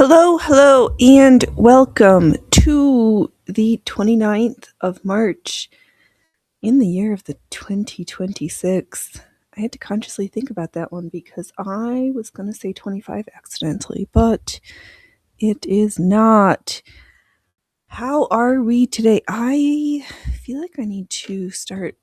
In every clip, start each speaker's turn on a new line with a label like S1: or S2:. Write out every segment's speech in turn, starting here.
S1: Hello, and welcome to the 29th of March in the year of the 2026. I had to consciously think about that one because I was going to say 25 accidentally, but it is not. How are we today? I feel like I need to start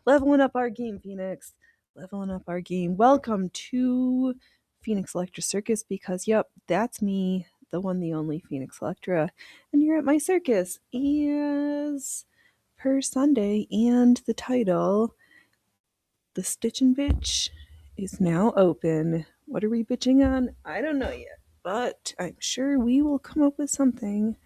S1: leveling up our game, Phoenix. Leveling up our game. Welcome to Phoenix Electra Circus because, yep, that's me, the one, the only Phoenix Electra. And you're at my circus as per Sunday. And the title, The Stitchin' Bitch, is now open. What are we bitching on? I don't know yet, but I'm sure we will come up with something.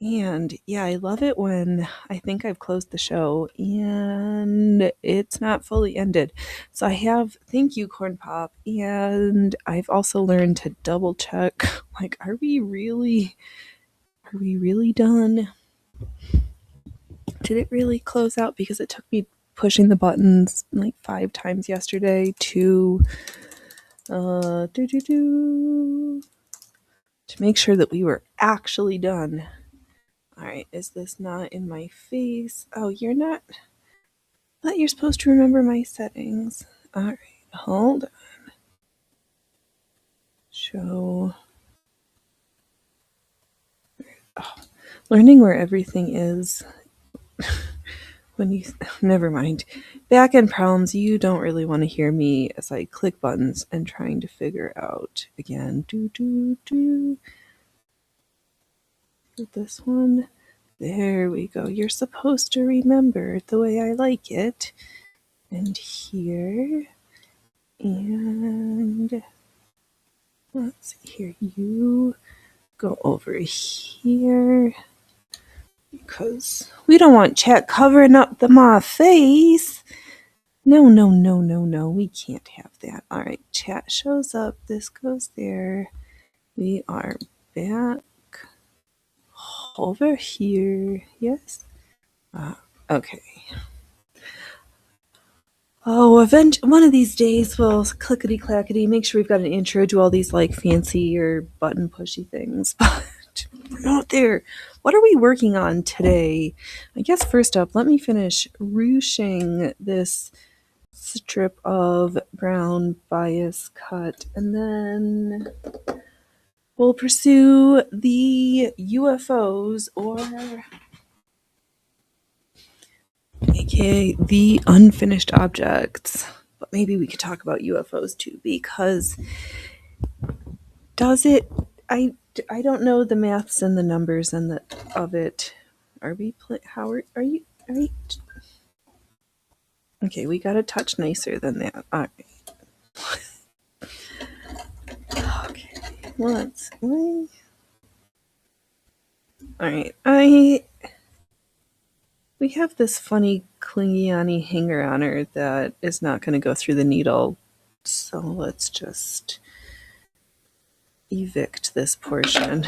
S1: And yeah, I love it when I think I've closed the show and it's not fully ended. So I have, thank you, Corn Pop. And I've also learned to double check, like, are we really done? Did it really close out? Because it took me pushing the buttons like 5 times yesterday to make sure that we were actually done. Alright, is this not in my face? Oh, you're not? I thought you're supposed to remember my settings. Alright, hold on. Show. Oh, learning where everything is. When you. Never mind. Back end problems, you don't really want to hear me as I click buttons and trying to figure out again. This one. There we go. You're supposed to remember the way I like it. And here. And let's see here. You go over here. Because we don't want chat covering up my face. No. We can't have that. Alright, chat shows up. This goes there. We are back over here. Yes? Okay. Oh, one of these days we'll clickety-clackety, make sure we've got an intro, do all these like fancy or button pushy things, but we're not there. What are we working on today? I guess first up, let me finish ruching this strip of brown bias cut, and then we'll pursue the UFOs, or aka the unfinished objects. But maybe we could talk about UFOs too, because does it? I don't know the maths and the numbers and the of it. Are we Howard? Are you? Okay, we got a touch nicer than that. All right. Okay, let's. All right, we have this funny clingy hanger on her that is not going to go through the needle. So let's just evict this portion.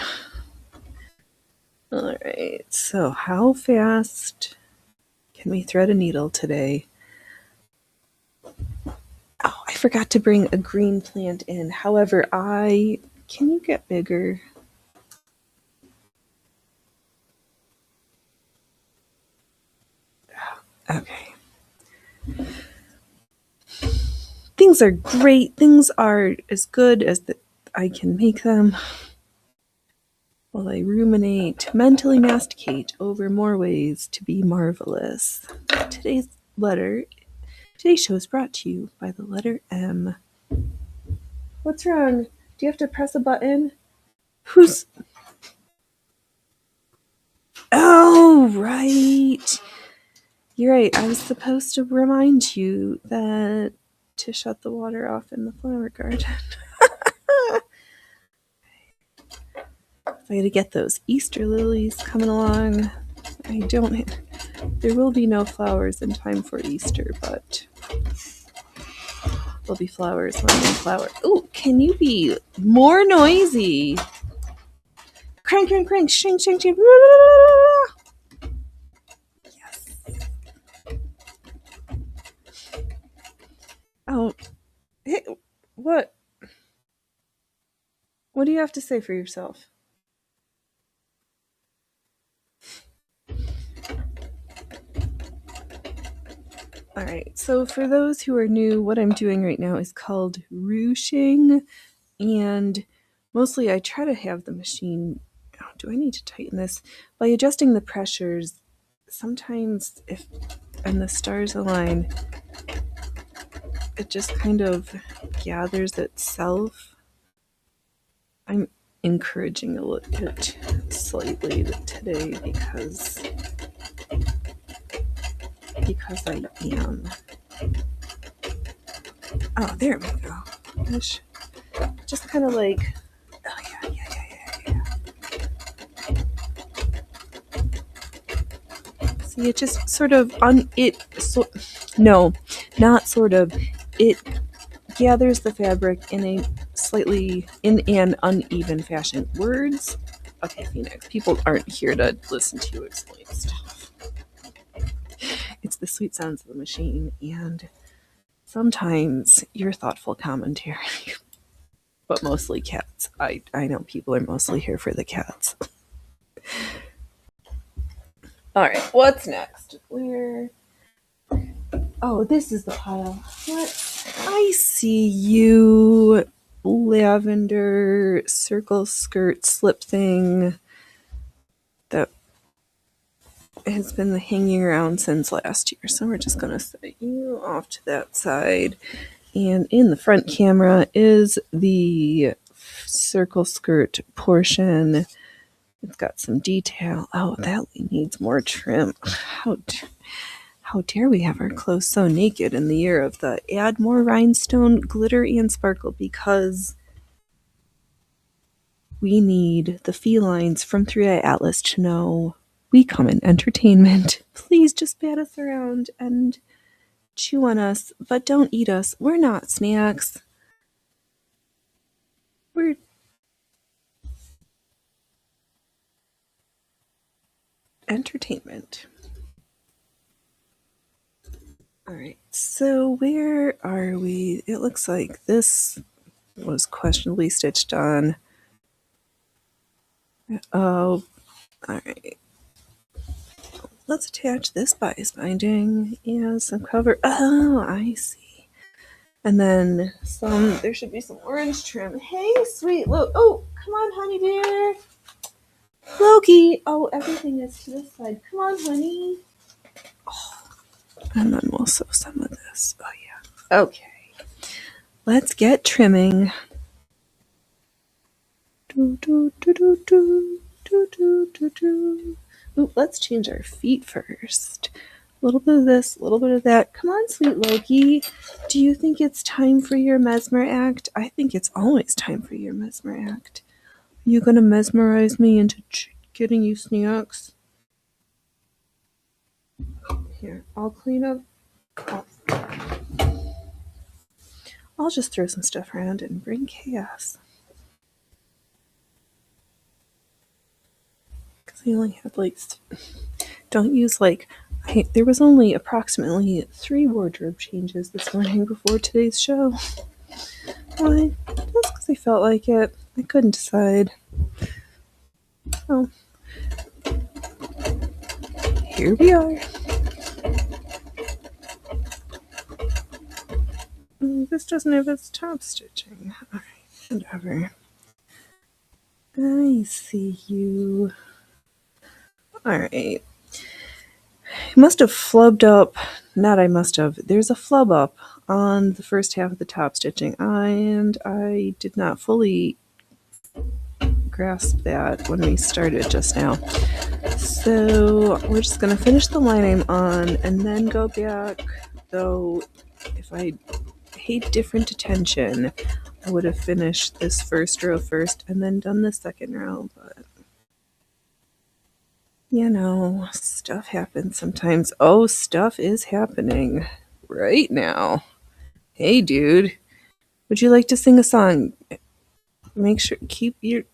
S1: Alright, so how fast can we thread a needle today? Oh, I forgot to bring a green plant in. However, can you get bigger? Okay. Things are great. Things are as good as I can make them. While I ruminate, mentally masticate over more ways to be marvelous. Today's show is brought to you by the letter M. What's wrong? Do you have to press a button? Who's... Oh, right. You're right. I was supposed to remind you that to shut the water off in the flower garden. I gotta get those Easter lilies coming along. There will be no flowers in time for Easter, but there'll be flowers when they flower. Ooh, can you be more noisy? Crank, shing, shing, shing. Yes. Oh, hey, what? What do you have to say for yourself? All right, so for those who are new, what I'm doing right now is called ruching, and mostly I try to have the machine, oh, do I need to tighten this? By adjusting the pressures, sometimes if, and the stars align, it just kind of gathers itself. I'm encouraging it slightly today because I am. Oh, there we go. Just kind of like, oh yeah. See, it just sort of no, not sort of. It gathers the fabric in an uneven fashion. Words. Okay, Phoenix. People aren't here to listen to you explain stuff. It's the sweet sounds of the machine and sometimes your thoughtful commentary. But mostly cats. I know people are mostly here for the cats. Alright, what's next? Oh, this is the pile. What? I see you. Lavender circle skirt slip thing that has been hanging around since last year. So we're just going to set you off to that side. And in the front camera is the circle skirt portion. It's got some detail. Oh, that needs more trim. How dare we have our clothes so naked in the year of the add more rhinestone, glitter, and sparkle, because we need the felines from 3i Atlas to know we come in entertainment. Please just bat us around and chew on us, but don't eat us. We're not snacks. We're entertainment. Alright, so where are we? It looks like this was questionably stitched on. Oh, alright. Let's attach this bias binding and some cover. Oh, I see. And then there should be some orange trim. Hey, sweet Loki. Oh, come on, honey dear. Loki. Oh, everything is to this side. Come on, honey. Oh. And then we'll sew some of this. Oh, yeah. Okay. Let's get trimming. Ooh, let's change our feet first. A little bit of this, a little bit of that. Come on, sweet Loki. Do you think it's time for your mesmer act? I think it's always time for your mesmer act. Are you going to mesmerize me into getting you snacks? Here, I'll clean up. I'll just throw some stuff around and bring chaos. Because I only had don't use there was only approximately 3 wardrobe changes this morning before today's show. Why? Just because I felt like it. I couldn't decide. Oh. Here we are. This doesn't have its top stitching. Alright, whatever. I see you. Alright. I must have flubbed up. There's a flub up on the first half of the top stitching, and I did not fully grasp that when we started just now. So we're just going to finish the line I'm on and then go back, though if I paid different attention, I would have finished this first row first and then done the second row, but stuff happens sometimes. Oh, stuff is happening right now. Hey, dude, would you like to sing a song? Make sure, keep your...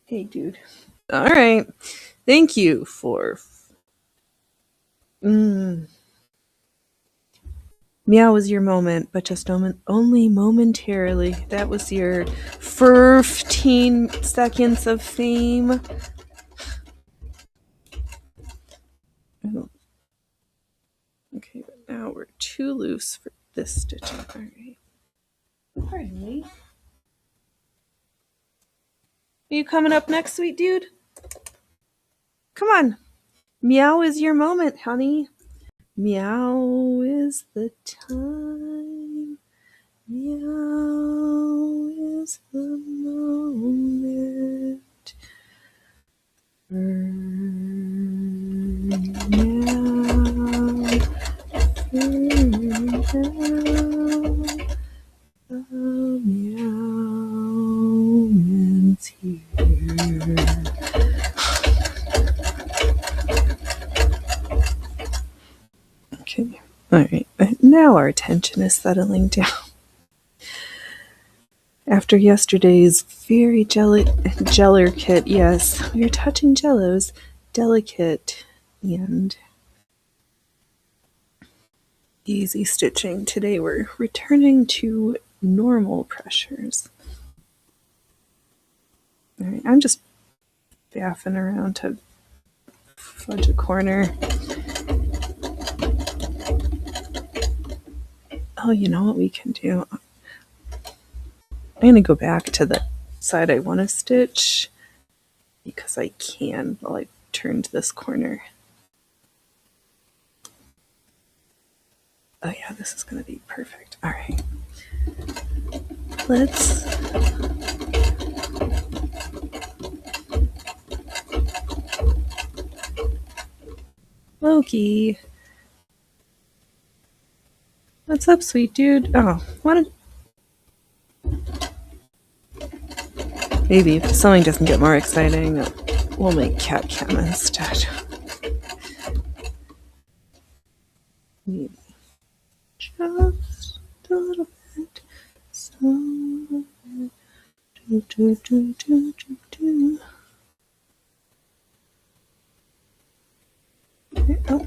S1: Hey, dude. All right. Thank you for... Meow was your moment, but just only momentarily. That was your 15 seconds of fame. Oh. Okay, but now we're too loose for this stitching. All right. Pardon me. Are you coming up next, sweet dude? Come on. Meow is your moment, honey. Meow is the time. Meow is the moment. Meow. The meowman's here. Okay. Alright. Now our attention is settling down. After yesterday's very delicate, yes, we are touching jellos, delicate and easy stitching. Today we're returning to normal pressures. Alright, I'm just baffing around to fudge a corner. Oh, you know what we can do? I'm going to go back to the side I want to stitch because I can while I turned this corner. Oh yeah, this is going to be perfect. All right. Let's Loki. What's up, sweet dude? Oh, what? Maybe if something doesn't get more exciting, we'll make cat cam instead. Maybe just a little bit. So, do. Oh.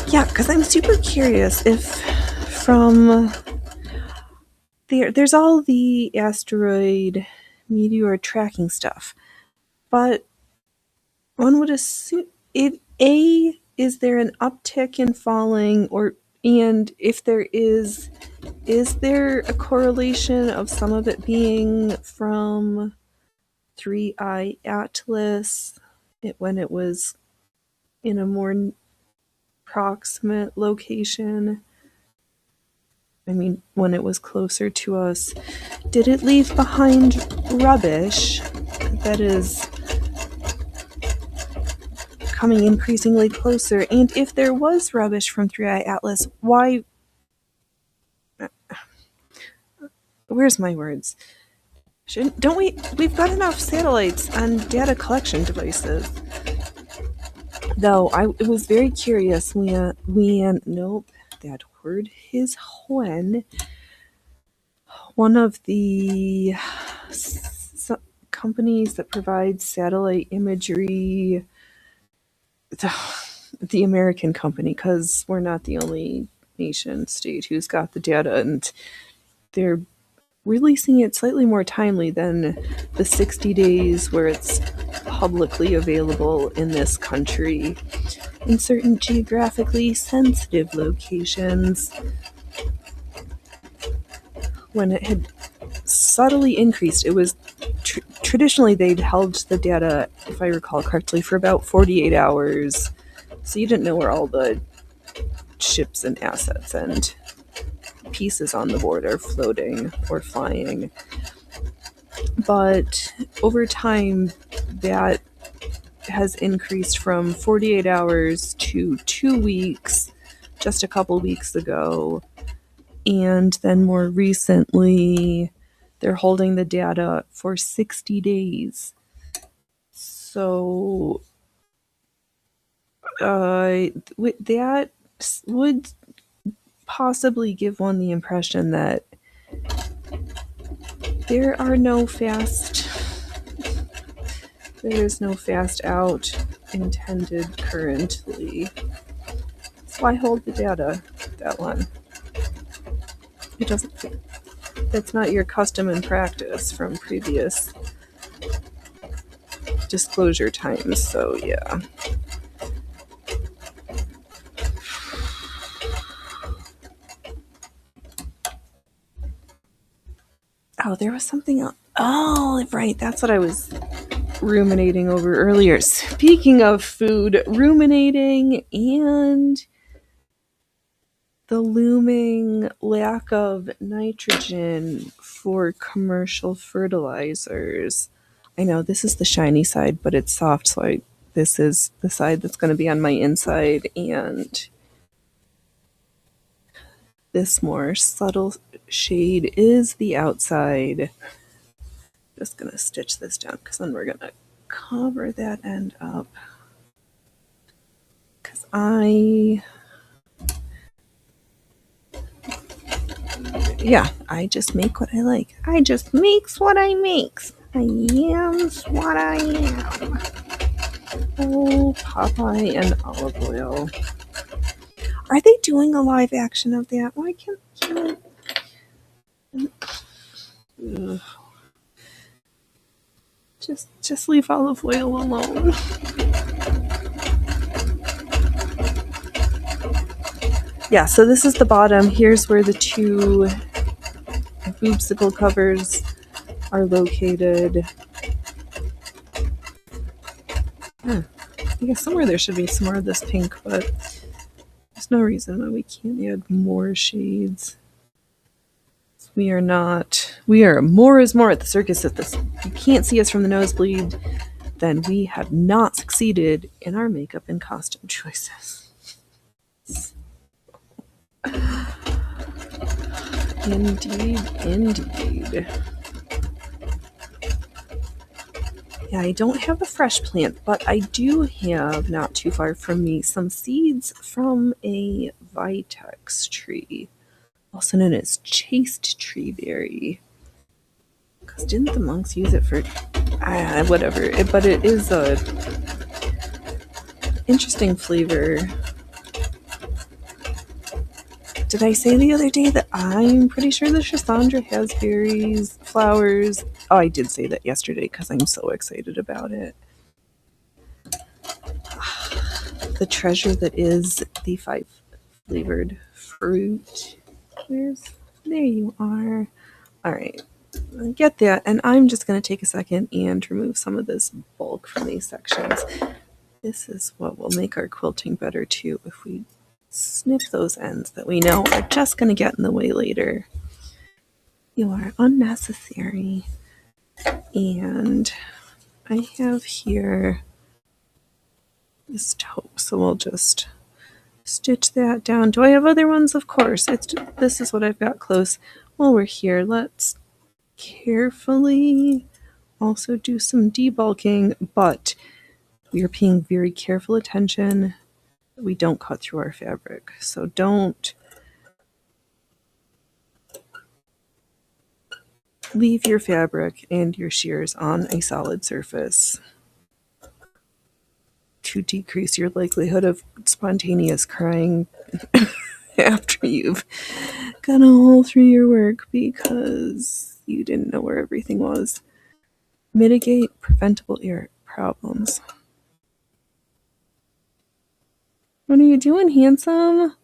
S1: Yeah, because I'm super curious if from there's all the asteroid meteor tracking stuff, but one would assume is there an uptick in falling, and if there is there a correlation of some of it being from 3I Atlas when it was in a more proximate location? I mean, when it was closer to us, did it leave behind rubbish that is coming increasingly closer? And if there was rubbish from 3I Atlas, why? Where's my words? Don't we? We've got enough satellites and data collection devices. Though I was very curious when nope, that word is when one of the companies that provide satellite imagery, the American company, because we're not the only nation state who's got the data, and they're releasing it slightly more timely than the 60 days where it's publicly available in this country in certain geographically sensitive locations. When it had subtly increased, it was traditionally they'd held the data, if I recall correctly, for about 48 hours, so you didn't know where all the ships and assets and pieces on the board are floating or flying. But over time, that has increased from 48 hours to 2 weeks just a couple weeks ago. And then more recently, they're holding the data for 60 days. So that would possibly give one the impression that there is no fast out intended currently. So I hold the data. that one. It doesn't. It's not your custom and practice from previous disclosure times, so yeah. Oh, there was something else. Oh, right, that's what I was ruminating over earlier. Speaking of food, ruminating and the looming lack of nitrogen for commercial fertilizers. I know this is the shiny side, but it's soft, so this is the side that's going to be on my inside, and this more subtle shade is the outside. Just going to stitch this down because then we're going to cover that end up. Because I just make what I like. I just makes what I makes. I am's what I am. Oh, Popeye and olive oil. Are they doing a live action of that? Why can't ugh. Just leave olive oil alone. Yeah, so this is the bottom. Here's where the two boobsicle covers are located. I guess somewhere there should be some more of this pink, but there's no reason why we can't add more shades. We are more is more at the circus. If you can't see us from the nosebleed, then we have not succeeded in our makeup and costume choices. Indeed. Yeah, I don't have a fresh plant, but I do have, not too far from me, some seeds from a vitex tree, also known as chaste tree berry. Because didn't the monks use it for whatever? But it is a interesting flavor. Did I say the other day that I'm pretty sure the Chisandra has berries, flowers? Oh, I did say that yesterday because I'm so excited about it. The treasure that is the 5-flavored fruit. There you are. All right, get that. And I'm just going to take a second and remove some of this bulk from these sections. This is what will make our quilting better too if we snip those ends that we know are just going to get in the way later. You are unnecessary. And I have here this toe, so we'll just stitch that down. Do I have other ones? Of course. This is what I've got close. While we're here, let's carefully also do some debulking, but we are paying very careful attention that we don't cut through our fabric. So don't leave your fabric and your shears on a solid surface to decrease your likelihood of spontaneous crying after you've got a hole through your work because you didn't know where everything was. Mitigate preventable ear problems. What are you doing, handsome?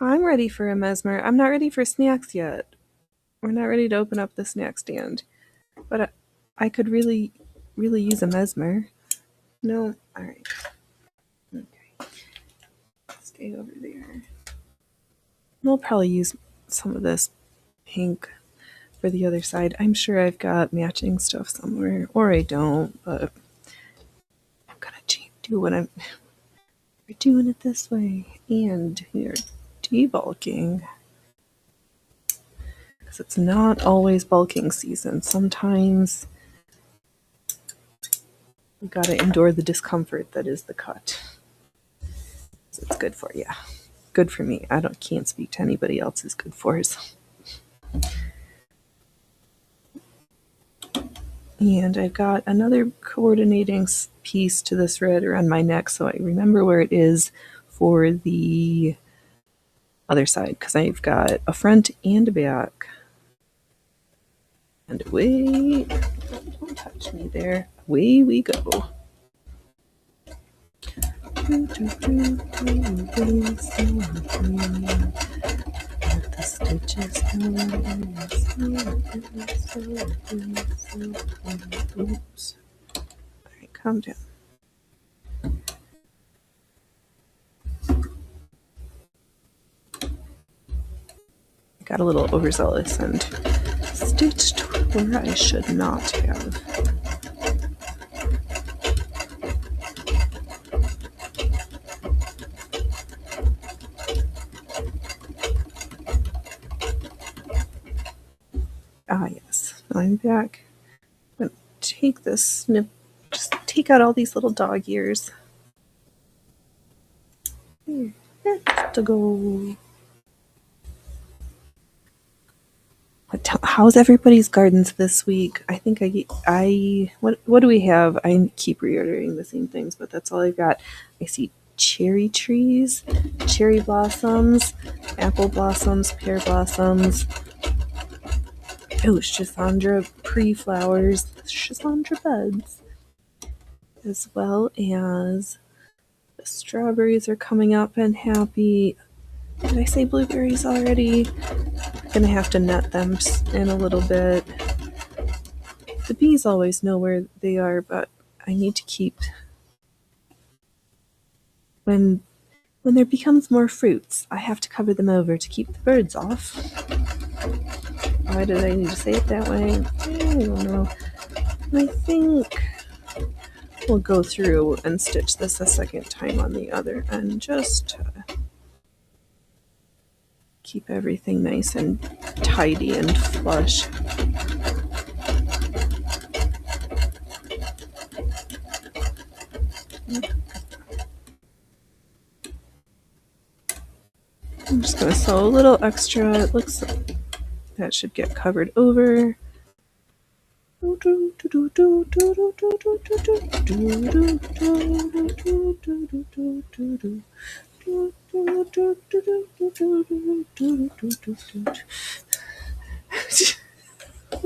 S1: I'm ready for a mesmer. I'm not ready for snacks yet. We're not ready to open up the snack stand. But I could really use a mesmer. No? Alright. Okay. Stay over there. We'll probably use some of this pink for the other side. I'm sure I've got matching stuff somewhere. Or I don't, but I'm gonna do what we're doing it this way. And we're debulking. Because it's not always bulking season. Sometimes you gotta endure the discomfort that is the cut. So it's good for you. Good for me. Can't speak to anybody else's good fors. And I've got another coordinating piece to this red around my neck so I remember where it is for the other side because I've got a front and a back. And away, don't touch me there. Away we go. Oops. Alright, calm down. I got a little overzealous and stitched where I should not have. Ah, yes. I'm back. I'm going to take this snip, just take out all these little dog ears. There, to go. How's everybody's gardens this week? I think what do we have? I keep reiterating the same things, but that's all I've got. I see cherry trees, cherry blossoms, apple blossoms, pear blossoms. Oh, Schisandra pre-flowers, Schisandra buds, as well as the strawberries are coming up and happy. Did I say blueberries already? I'm gonna have to net them in a little bit. The bees always know where they are, but I need to keep when there becomes more fruits, I have to cover them over to keep the birds off. Why did I need to say it that way? I don't know. I think we'll go through and stitch this a second time on the other end just to keep everything nice and tidy and flush. I'm just going to sew a little extra. It looks like that should get covered over. I'm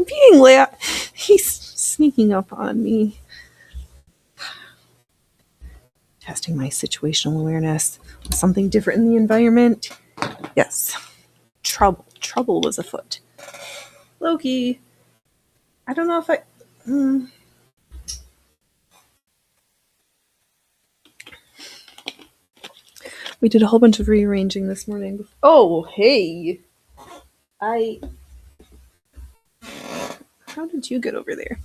S1: being loud. He's sneaking up on me. Testing my situational awareness. Something different in the environment. Yes. Trouble was afoot. Loki. I don't know if I... We did a whole bunch of rearranging this morning. Oh, hey! How did you get over there?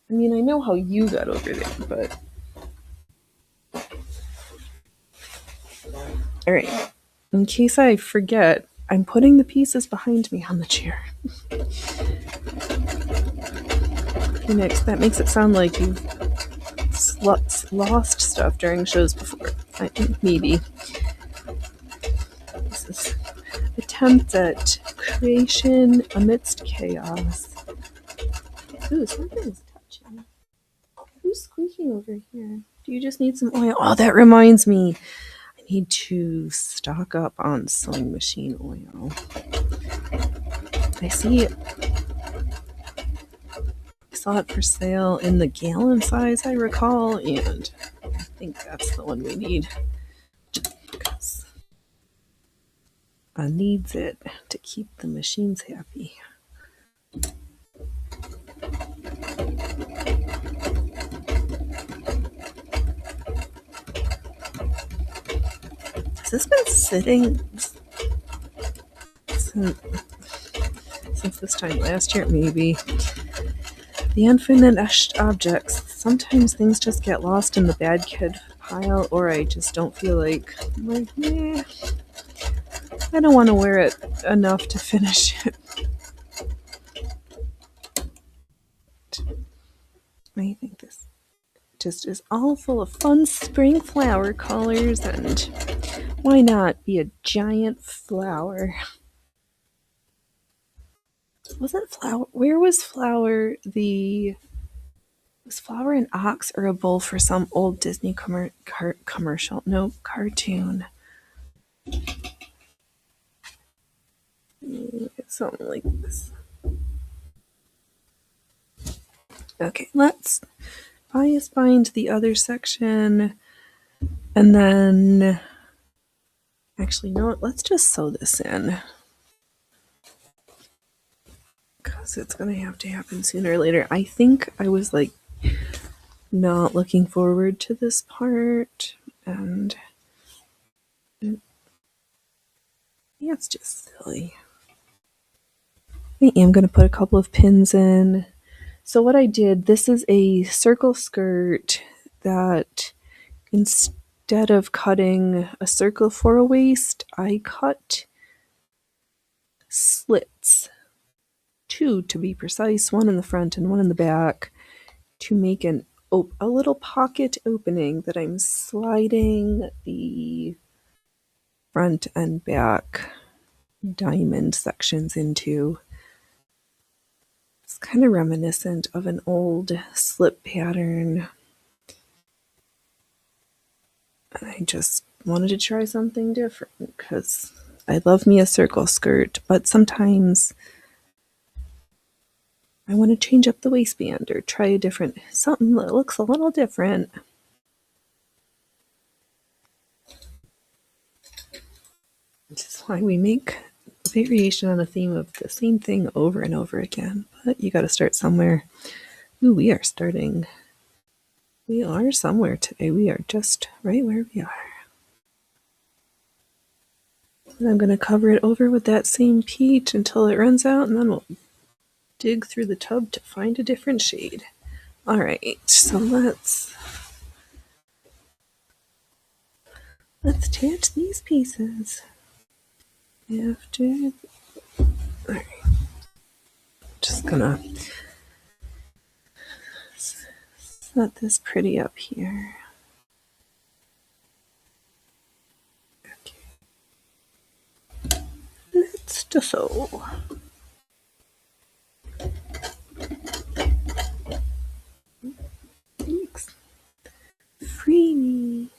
S1: I mean, I know how you got over there, but... Alright. In case I forget, I'm putting the pieces behind me on the chair. Phoenix, that makes it sound like you've lost stuff during shows before. Maybe. This is attempt at creation amidst chaos. Ooh, something's touching. Who's squeaking over here? Do you just need some oil? Oh, that reminds me. I need to stock up on sewing machine oil. I see it. I saw it for sale in the gallon size, I recall, and I think that's the one we need. Because I needs it to keep the machines happy. Has this been sitting since this time last year? Maybe. The infinite objects. Sometimes things just get lost in the bad kid pile, or I just don't feel like, I don't want to wear it enough to finish it. I think this just is all full of fun spring flower colors, and why not be a giant flower? Wasn't flower? Where was flower? Was flower an ox or a bull for some old Disney commercial? No, cartoon. Something like this. Okay, let's bias bind the other section, and then actually, you know what? Let's just sew this in, because it's going to have to happen sooner or later. I think I was like not looking forward to this part, and yeah, it's just silly. I am going to put a couple of pins in. So what I did, this is a circle skirt that instead of cutting a circle for a waist, I cut slits, two to be precise, one in the front and one in the back, to make a little pocket opening that I'm sliding the front and back diamond sections into. It's kind of reminiscent of an old slip pattern. I just wanted to try something different because I love me a circle skirt, but sometimes I want to change up the waistband or try something that looks a little different. Which is why we make a variation on a theme of the same thing over and over again. But you got to start somewhere. Ooh, we are starting. We are somewhere today. We are just right where we are. And I'm going to cover it over with that same peach until it runs out, and then we'll dig through the tub to find a different shade. All right, so let's attach these pieces. All right, just gonna set this pretty up here. Okay, let's just sew. Thanks. Free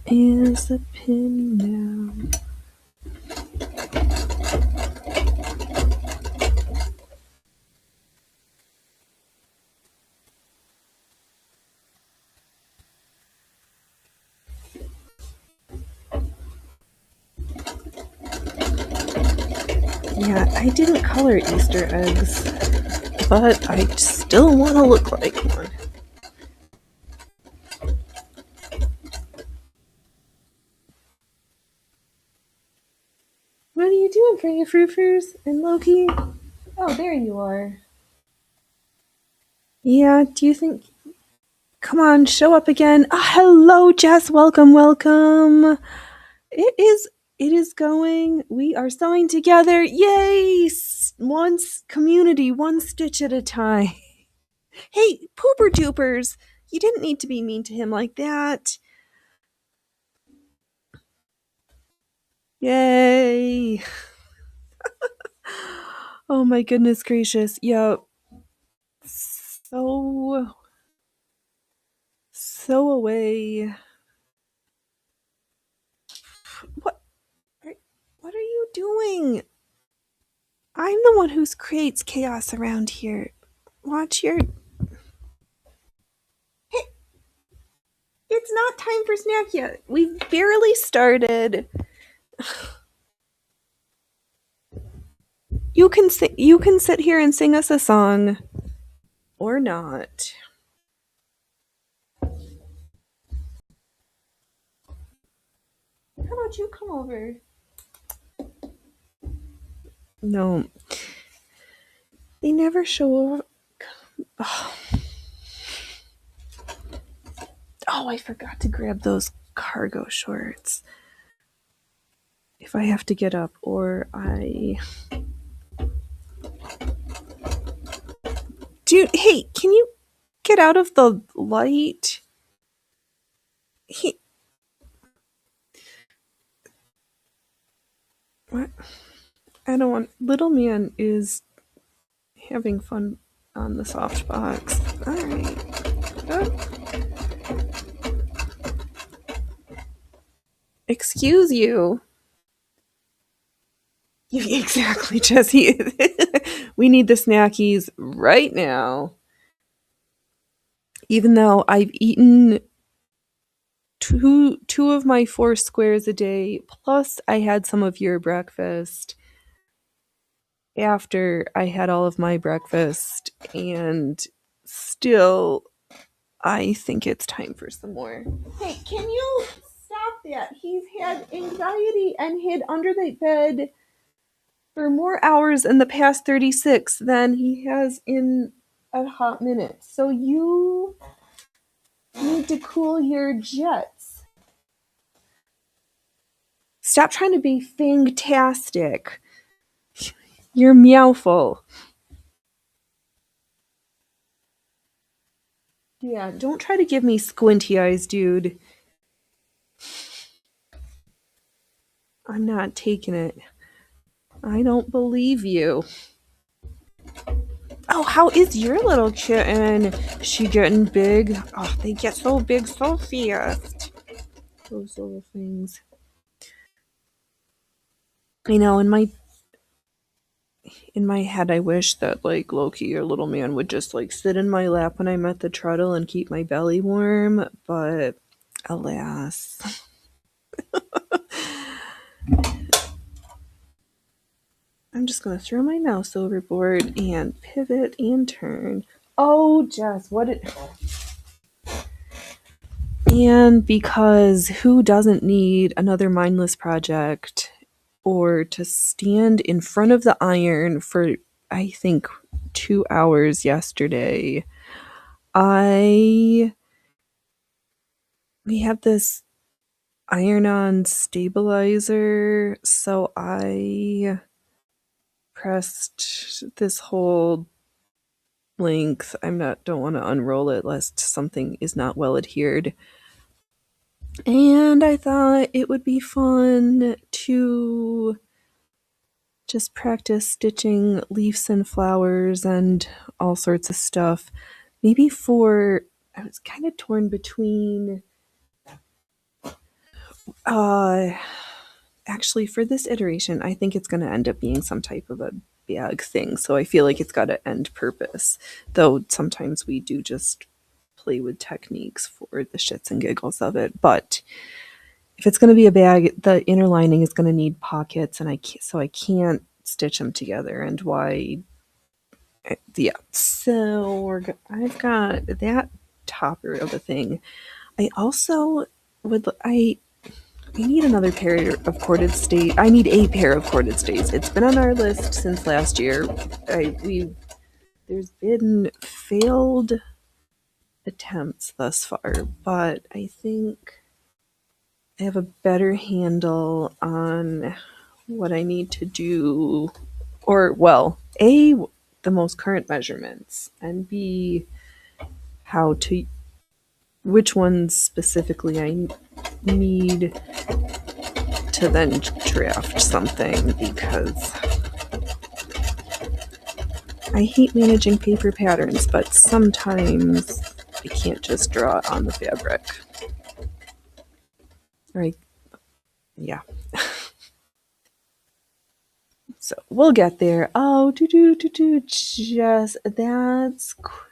S1: as a pin now. Yeah, I didn't color Easter eggs, but I still want to look like one. What are you doing, Freya Froofers and Loki? Oh, there you are. Yeah, do you think... Come on, show up again. Oh, hello, Jess. Welcome, welcome. It is going. We are sewing together. Yay! Community, one stitch at a time. Hey, pooper doopers. You didn't need to be mean to him like that. Yay. Oh my goodness gracious. Yep. So away. What are you doing? I'm the one who creates chaos around here. Watch your... Hey, it's not time for snack yet. We've barely started. You can sit here and sing us a song. Or not. How about you come over? No. They never show up. Oh, I forgot to grab those cargo shorts. If I have to get up or Dude, hey, can you get out of the light? What? I don't want... Little man is having fun on the soft box. Alright. Excuse you. Exactly, Jesse. We need the snackies right now. Even though I've eaten two of my 4 squares a day, plus I had some of your breakfast after I had all of my breakfast, and still I think it's time for some more. Hey, can you stop that? He's had anxiety and hid under the bed for more hours in the past 36 than he has in a hot minute. So you need to cool your jets. Stop trying to be fantastic. You're meowful. Yeah, don't try to give me squinty eyes, dude. I'm not taking it. I don't believe you. Oh, how is your little kitten? She getting big? Oh, they get so big so fast. Those little things. I know, in my head I wish that like Loki or little man would just like sit in my lap when I'm at the treadle and keep my belly warm, but alas. I'm just gonna throw my mouse overboard and pivot and turn. Oh, Jess, what it. And because who doesn't need another mindless project or to stand in front of the iron for, I think, 2 hours yesterday? We have this iron-on stabilizer, so I pressed this whole length. Don't want to unroll it lest something is not well adhered. And I thought it would be fun to just practice stitching leaves and flowers and all sorts of stuff. Maybe I was kind of torn between, uh, actually, for this iteration, I think it's going to end up being some type of a bag thing. So I feel like it's got to end purpose. Though sometimes we do just play with techniques for the shits and giggles of it. But if it's going to be a bag, the inner lining is going to need pockets, and I can't stitch them together. And why? Yeah. So I've got that topper of a thing. I also I need another pair of corded stays. I need a pair of corded stays. It's been on our list since last year. There's been failed attempts thus far, but I think I have a better handle on what I need to do, or well, A, the most current measurements, and B, which ones specifically I need to then draft something, because I hate managing paper patterns, but sometimes I can't just draw it on the fabric. Right? Yeah. So we'll get there. Oh, Jess, that's cool.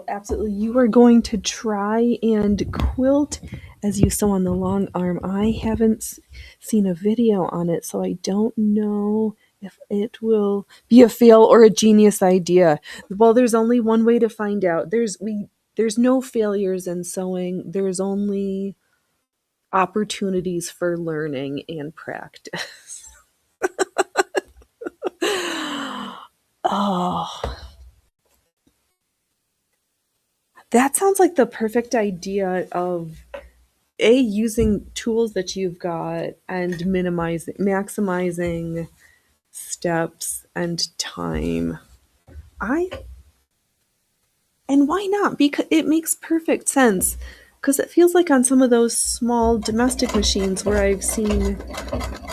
S1: Absolutely. You are going to try and quilt as you sew on the long arm. I haven't seen a video on it, so I don't know if it will be a fail or a genius idea. Well, there's only one way to find out. There's no failures in sewing. There's only opportunities for learning and practice. Oh, that sounds like the perfect idea of using tools that you've got and maximizing steps and time. I and why not? Because it makes perfect sense. Because it feels like on some of those small domestic machines where I've seen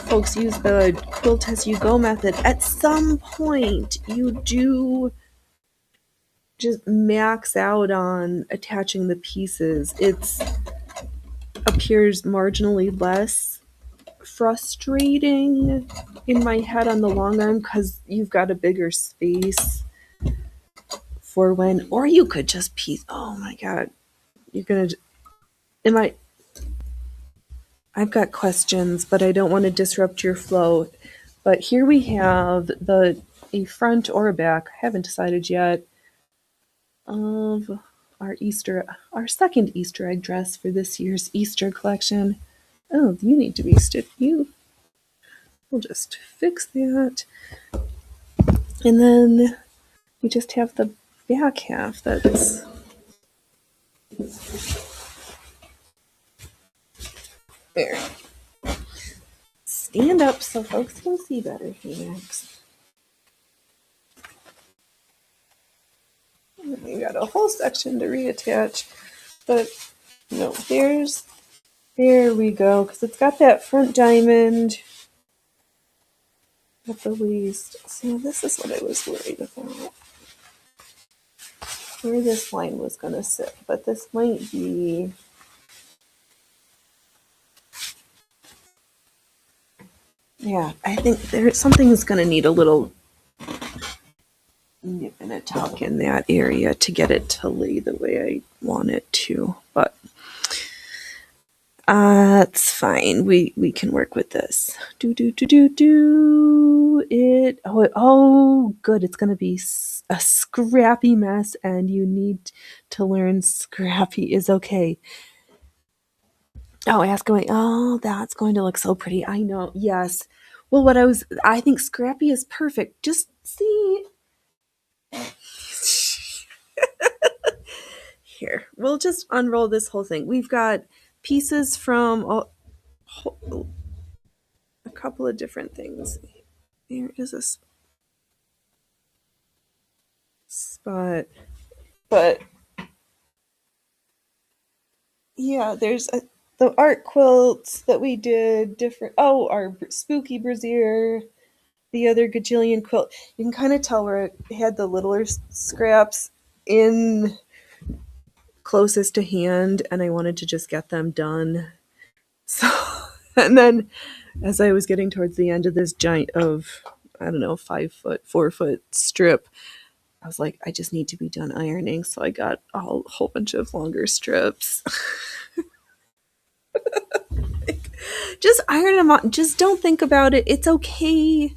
S1: folks use the quilt as you go method, at some point you do just max out on attaching the pieces. It appears marginally less frustrating in my head on the long arm because you've got a bigger space for when, or you could just piece. Oh my god, you're gonna. Am I? I've got questions, but I don't want to disrupt your flow. But here we have a front or a back. I haven't decided yet. Of our second Easter egg dress for this year's Easter collection. Oh, you need to be stitched. We'll just fix that. And then we just have the back half that's there. Stand up so folks can see better, Phoenix. We got a whole section to reattach, but no, there we go, because it's got that front diamond at the waist. So this is what I was worried about. Where this line was going to sit, but this might be... Yeah, I think something's going to need a little nip and a tuck in that area to get it to lay the way I want it to, but it's fine. We can work with this. Oh, good. It's going to be a scrappy mess, and you need to learn scrappy is okay. Oh, ask away. Oh, that's going to look so pretty. I know. Yes. Well, I think scrappy is perfect. Just see. Here, we'll just unroll this whole thing. We've got pieces from a couple of different things. There is a spot, but yeah, there's the art quilts that we did different. Oh, our spooky brassiere, the other gajillion quilt. You can kind of tell where it had the littler scraps in closest to hand, and I wanted to just get them done. So, and then as I was getting towards the end of this giant of, I don't know, 5 foot, 4 foot strip, I was like, I just need to be done ironing. So I got a whole bunch of longer strips. Just iron them on. Just don't think about it. It's okay.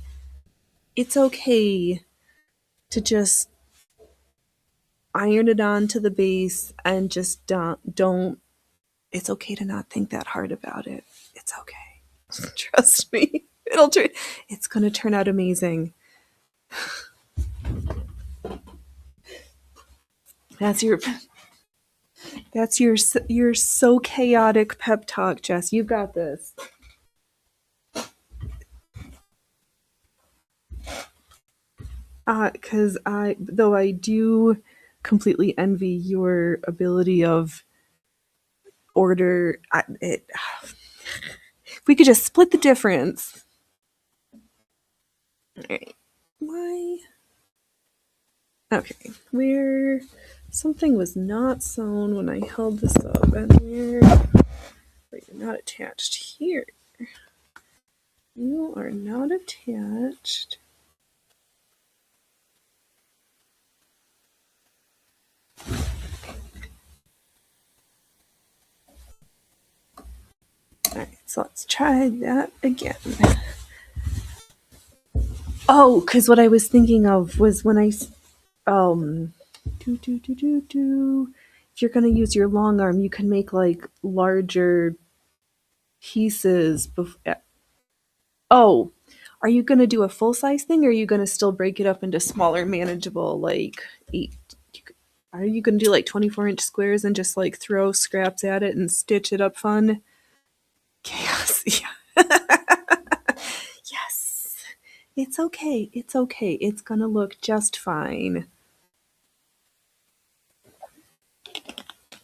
S1: It's okay to just iron it onto the base and just don't. It's okay to not think that hard about it. It's okay. Trust me. It's going to turn out amazing. That's your so chaotic pep talk, Jess. You've got this. Because though I do completely envy your ability of order. If we could just split the difference. All right. Why? Okay. Where something was not sewn when I held this up, and where you're not attached here. You are not attached. Alright, so let's try that again. Oh, because what I was thinking of was when if you're going to use your long arm, you can make like larger pieces. Oh, are you going to do a full size thing, or are you going to still break it up into smaller, manageable, like are you going to do like 24-inch squares and just like throw scraps at it and stitch it up fun? Chaos. Yeah. Yes. It's okay. It's okay. It's going to look just fine.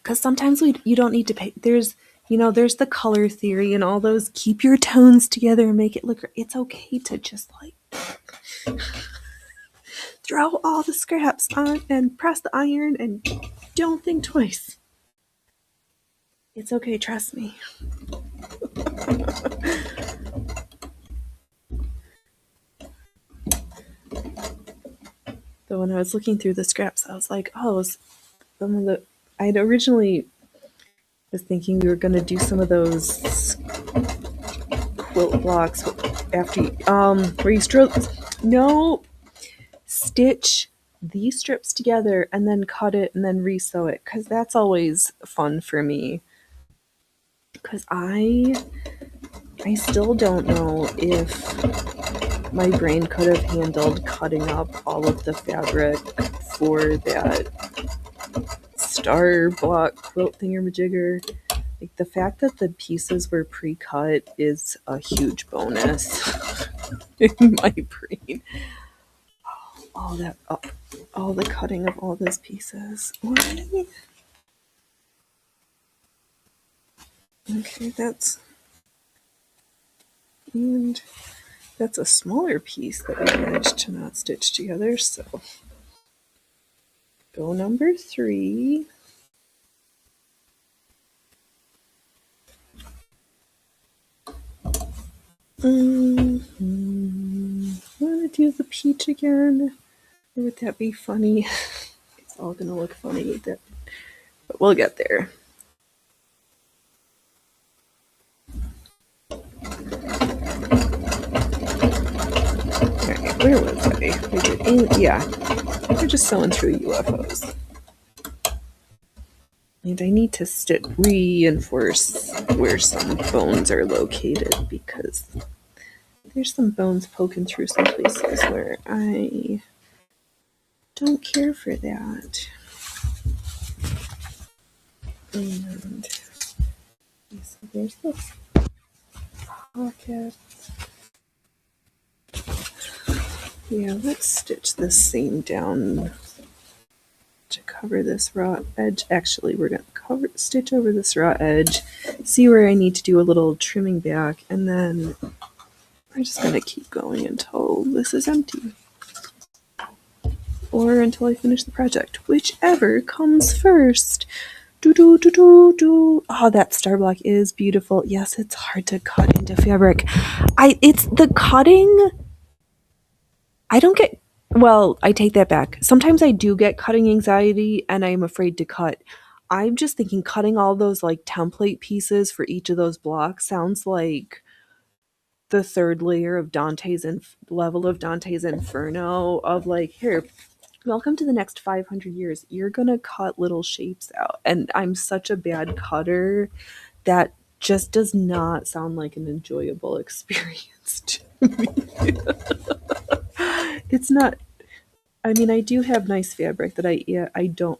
S1: Because sometimes you don't need to pay. There's the color theory and all those. Keep your tones together and make it look. It's okay to just like throw all the scraps on and press the iron and don't think twice. It's okay, trust me. So when I was looking through the scraps, I was like, oh, some of the. I'd originally was thinking we were going to do some of those quilt blocks after where you stitch these strips together and then cut it and then resew it, because that's always fun for me. Because I still don't know if my brain could have handled cutting up all of the fabric for that star block quilt thingamajigger. Like, the fact that the pieces were pre-cut is a huge bonus in my brain. All the cutting of all those pieces. Why? Okay, that's a smaller piece that we managed to not stitch together, so go number 3. Want to do the peach again? Or would that be funny? It's all gonna look funny with that, but we'll get there. Alright, where was I? Yeah, we're just sewing through UFOs. And I need to reinforce where some bones are located, because there's some bones poking through some places where I don't care for that. And so there's this pocket. Yeah, let's stitch this seam down to cover this raw edge. Actually, we're going to stitch over this raw edge, see where I need to do a little trimming back, and then we're just going to keep going until this is empty. Or until I finish the project, whichever comes first. Oh, that star block is beautiful. Yes, it's hard to cut into fabric. It's the cutting. I don't get, well, I take that back. Sometimes I do get cutting anxiety and I'm afraid to cut. I'm just thinking cutting all those like template pieces for each of those blocks sounds like the third layer of level of Dante's Inferno of like, here, welcome to the next 500 years. You're gonna cut little shapes out. And I'm such a bad cutter that just does not sound like an enjoyable experience to me. It's not. I mean, I do have nice fabric that I do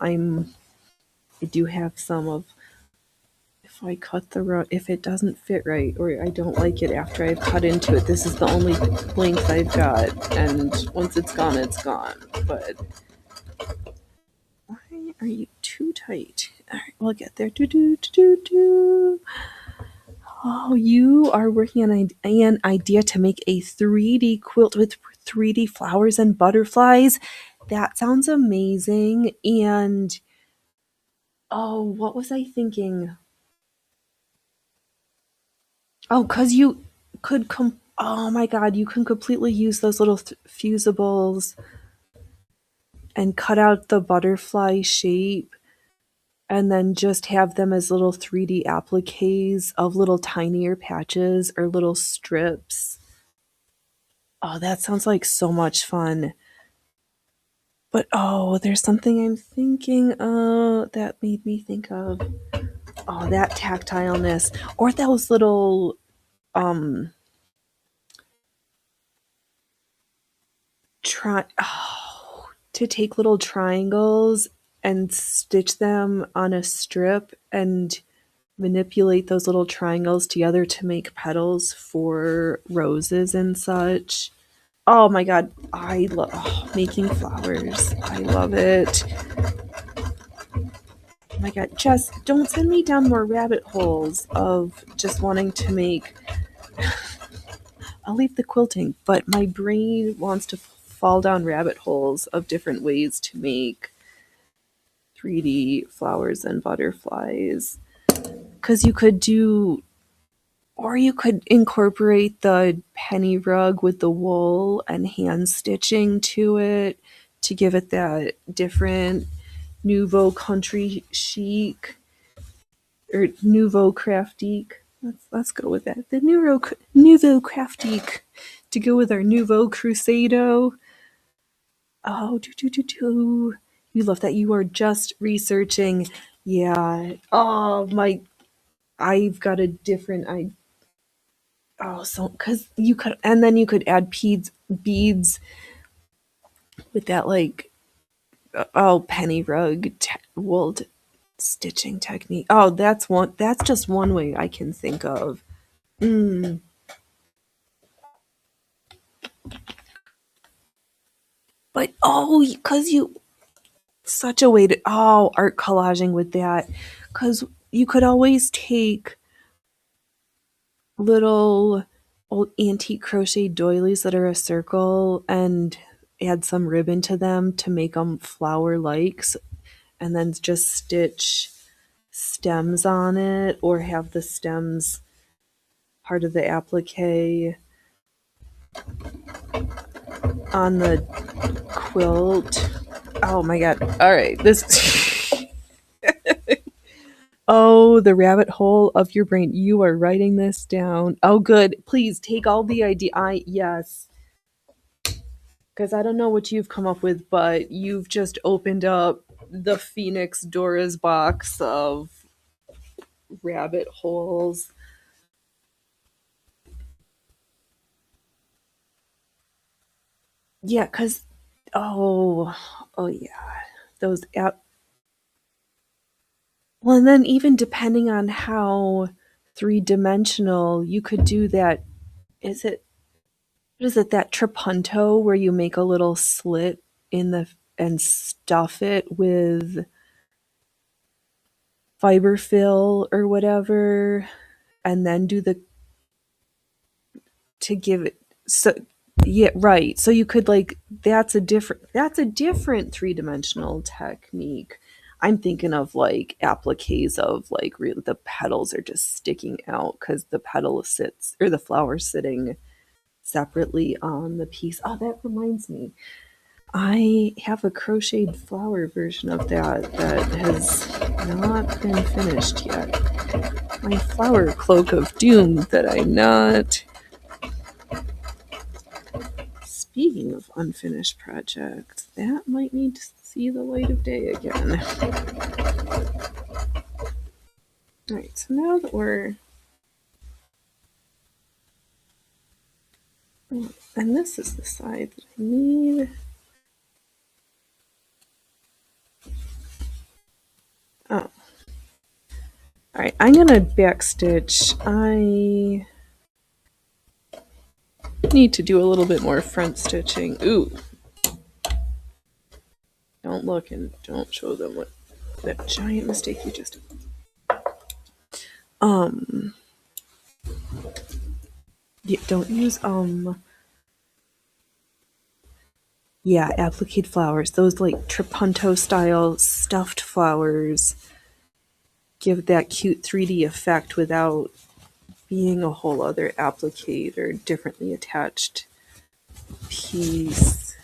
S1: have some of. If I cut if it doesn't fit right, or I don't like it after I've cut into it, this is the only length I've got, and once it's gone, it's gone. But why are you too tight? All right, we'll get there. Oh, you are working on an idea to make a 3D quilt with 3D flowers and butterflies. That sounds amazing. And oh, what was I thinking? Oh, because you could oh my god, you can completely use those little fusibles and cut out the butterfly shape and then just have them as little 3D appliques of little tinier patches or little strips. Oh, that sounds like so much fun. But oh, there's something I'm thinking that made me think of. Oh, that tactileness. Or those little to take little triangles and stitch them on a strip and manipulate those little triangles together to make petals for roses and such. Oh my god, I love making flowers. I love it. Oh my god, Jess, don't send me down more rabbit holes of just wanting to make. I'll leave the quilting, but my brain wants to fall down rabbit holes of different ways to make 3D flowers and butterflies. Because you could incorporate the penny rug with the wool and hand stitching to it to give it that different nouveau country chic or nouveau craftique. Let's go with that. The nouveau craftique to go with our nouveau crusado. Oh, do. You love that you are just researching. Yeah. Oh my. I've got a different. Oh, so because you could, and then you could add beads with that like penny rug wool stitching technique. Oh, that's one. That's just one way I can think of. Mm. But because you such a way to art collaging with that, because you could always take little old antique crochet doilies that are a circle and add some ribbon to them to make them flower likes, and then just stitch stems on it or have the stems part of the applique on the quilt. Oh my god. All right. This Oh, the rabbit hole of your brain. You are writing this down. Oh good. Please take all the idea. Yes. Cuz I don't know what you've come up with, but you've just opened up the Phoenix Dora's box of rabbit holes. Yeah, cuz oh yeah. Those app Well, and then even depending on how three-dimensional, you could do that. Is it what is it, that trapunto where you make a little slit in the and stuff it with fiber fill or whatever, and then do the to give it so yeah, right. So you could like that's a different three-dimensional technique. I'm thinking of like appliques of like really the petals are just sticking out because the petal sits or the flower sitting separately on the piece. Oh, that reminds me. I have a crocheted flower version of that has not been finished yet. My flower cloak of doom that I'm not. Speaking of unfinished projects, that might need to see the light of day again. Alright, so now that we're. And this is the side that I need. Oh. Alright, I'm gonna backstitch. I need to do a little bit more front stitching. Ooh. Don't look and don't show them what that giant mistake you just did. Yeah, don't use yeah, applique flowers. Those like trapunto style stuffed flowers give that cute 3D effect without being a whole other applique or differently attached piece.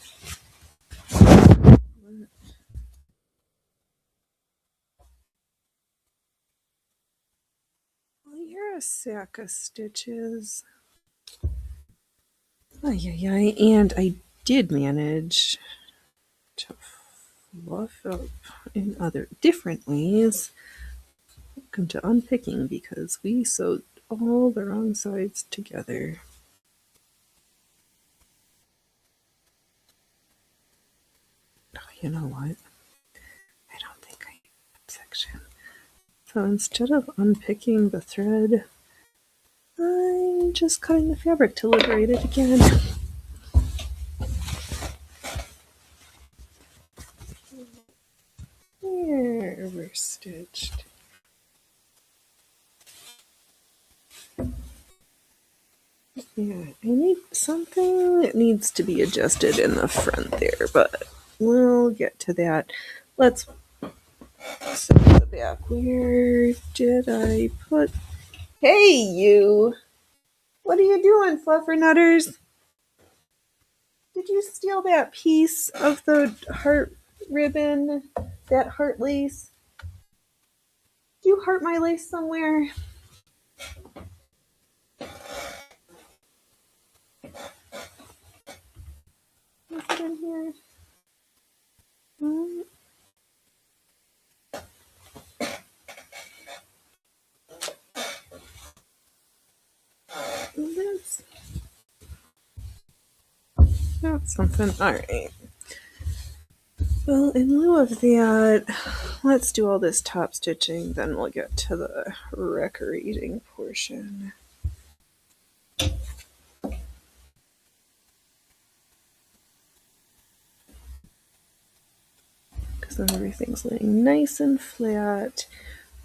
S1: Well, you're a sack of stitches. Ay, and I did manage to fluff up in other different ways. Welcome to unpicking because we sewed all the wrong sides together. Oh, you know what? I don't think I need that section. So instead of unpicking the thread, I'm just cutting the fabric to liberate it again. There, we're stitched. Yeah, I need something that needs to be adjusted in the front there, but we'll get to that. Let's sew the back. Where did I put? Hey, you! What are you doing, fluffernutters? Did you steal that piece of the heart ribbon? That heart lace? Do you heart my lace somewhere? Is it in here? That's something. Alright. Well, in lieu of that, let's do all this top stitching, then we'll get to the record portion. Because then everything's laying nice and flat.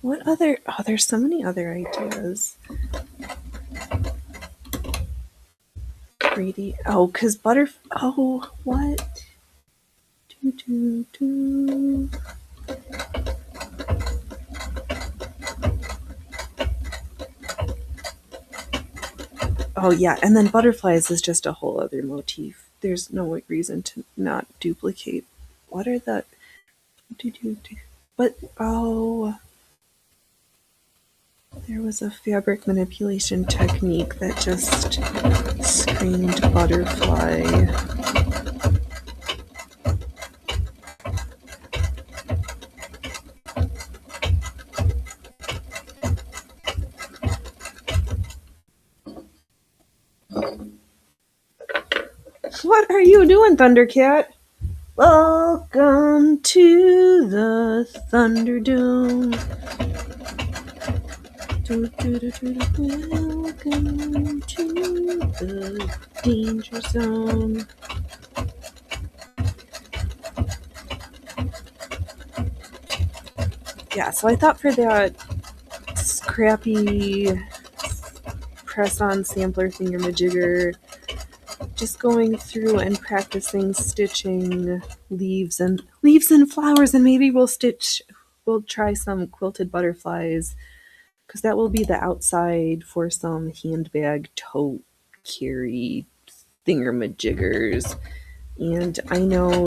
S1: What other... Oh, there's so many other ideas. Greedy... Oh, because Oh, what? Oh yeah, and then butterflies is just a whole other motif. There's no reason to not duplicate. What are the... But, oh... There was a fabric manipulation technique that just screamed butterfly. What are you doing, Thundercat? Welcome to the Thunderdome. Welcome to the danger zone. Yeah, so I thought for that scrappy press-on sampler thingamajigger, just going through and practicing stitching leaves and flowers, and maybe we'll try some quilted butterflies, because that will be the outside for some handbag tote carry thingamajiggers. And I know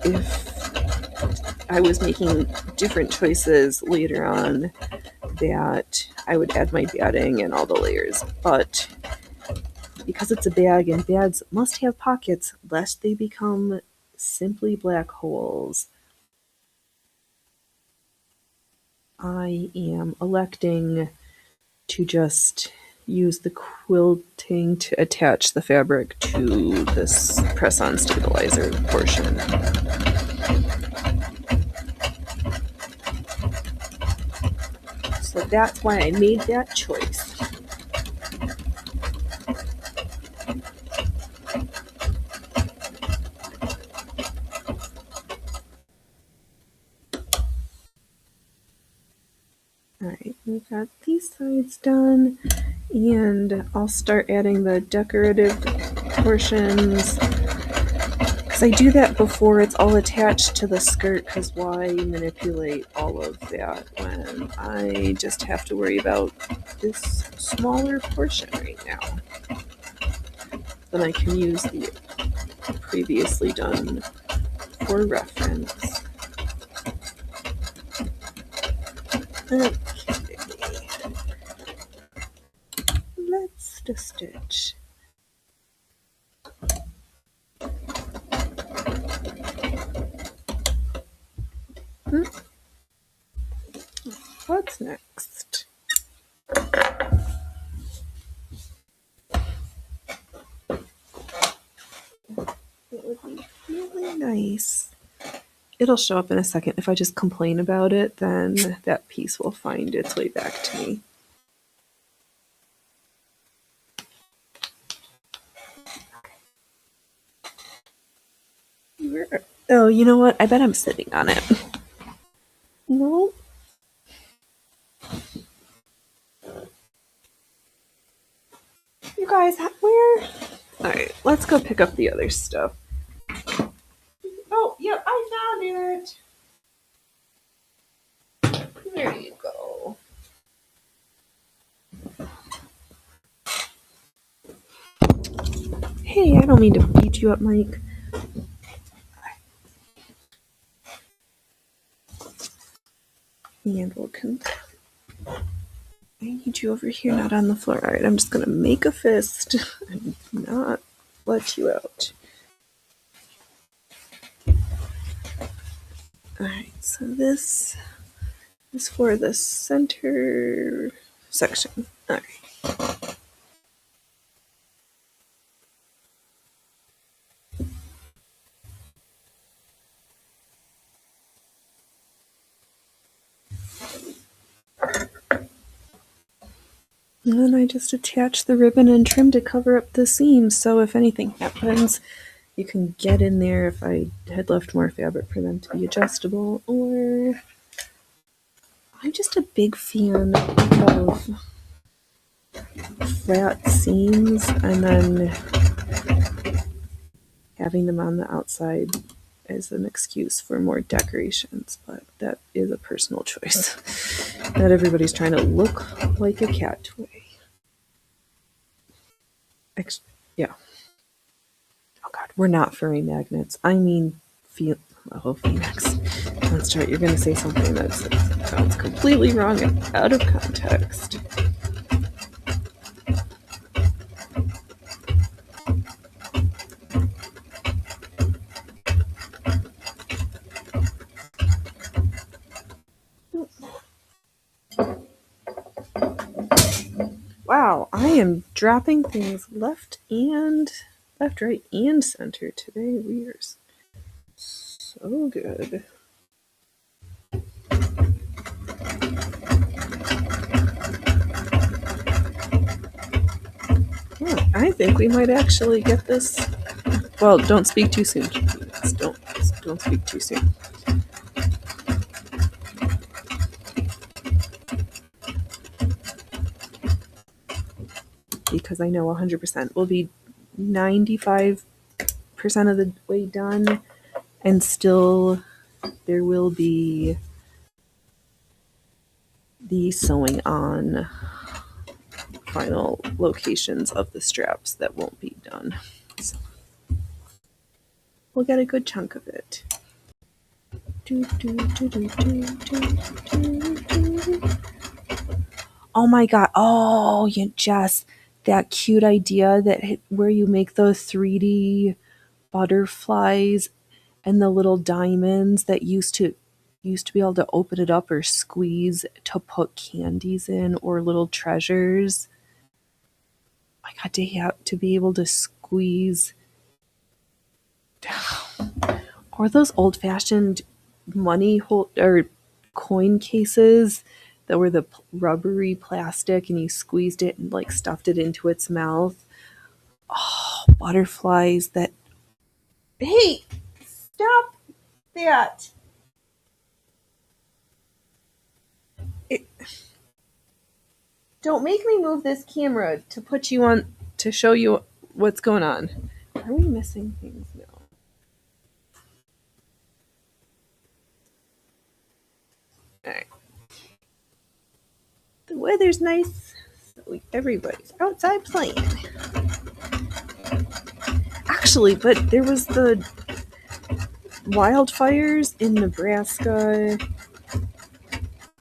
S1: if I was making different choices later on that I would add my batting and all the layers, but because it's a bag and bags must have pockets lest they become simply black holes, I am electing to just use the quilting to attach the fabric to this press-on stabilizer portion. So that's why I made that choice. Alright, we've got these sides done, and I'll start adding the decorative portions, because I do that before it's all attached to the skirt, because why manipulate all of that when I just have to worry about this smaller portion right now. Then I can use the previously done for reference. Okay. Let's stitch. What's next? It would be really nice. It'll show up in a second. If I just complain about it, then that piece will find its way back to me. Oh, you know what? I bet I'm sitting on it. No. You guys, where? Alright, let's go pick up the other stuff. Oh, yep, I found it. There you go. Hey, I don't mean to beat you up, Mike. And I need you over here, not on the floor. Alright, I'm just gonna make a fist and not let you out. Alright, so this is for the center section. Alright. And then I just attach the ribbon and trim to cover up the seams, so if anything happens, you can get in there if I had left more fabric for them to be adjustable. Or I'm just a big fan of flat seams and then having them on the outside as an excuse for more decorations, but that is a personal choice. Not everybody's trying to look like a cat toy. Yeah. Oh god, we're not furry magnets. I mean, Phoenix. Monster, you're going to say something that sounds completely wrong and out of context. Wow, I am dropping things left, right, and center today. We are so good. Oh, I think we might actually get this. Well, don't speak too soon. Don't speak too soon. Because I know 100% will be 95% of the way done, and still there will be the sewing on final locations of the straps that won't be done. So we'll get a good chunk of it. Oh my god. Oh, Jess, that cute idea where you make those 3D butterflies and the little diamonds that used to be able to open it up or squeeze to put candies in or little treasures. I got to be able to squeeze or those old-fashioned money or coin cases that were the rubbery plastic and you squeezed it and like stuffed it into its mouth. Oh, butterflies that. Hey, stop that. Don't make me move this camera to put you on to show you what's going on. Are we missing things now? Alright. The weather's nice, so everybody's outside playing. Actually, but there was the wildfires in Nebraska.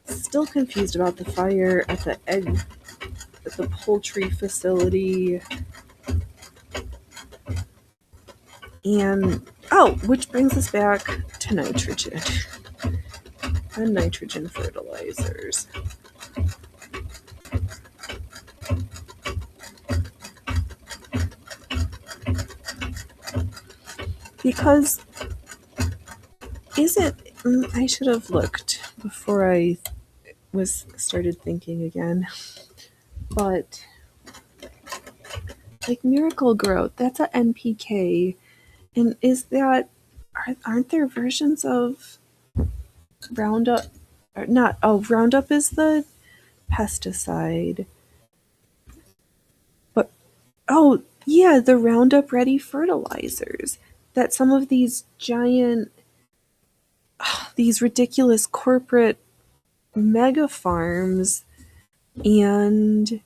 S1: Still confused about the fire at the poultry facility. And which brings us back to nitrogen and nitrogen fertilizers. Because I should have looked before I started thinking again. But like Miracle Growth, that's a NPK. And aren't there versions of Roundup? Or not, Roundup is the pesticide. But, yeah, the Roundup Ready fertilizers that some of these giant, these ridiculous corporate mega farms and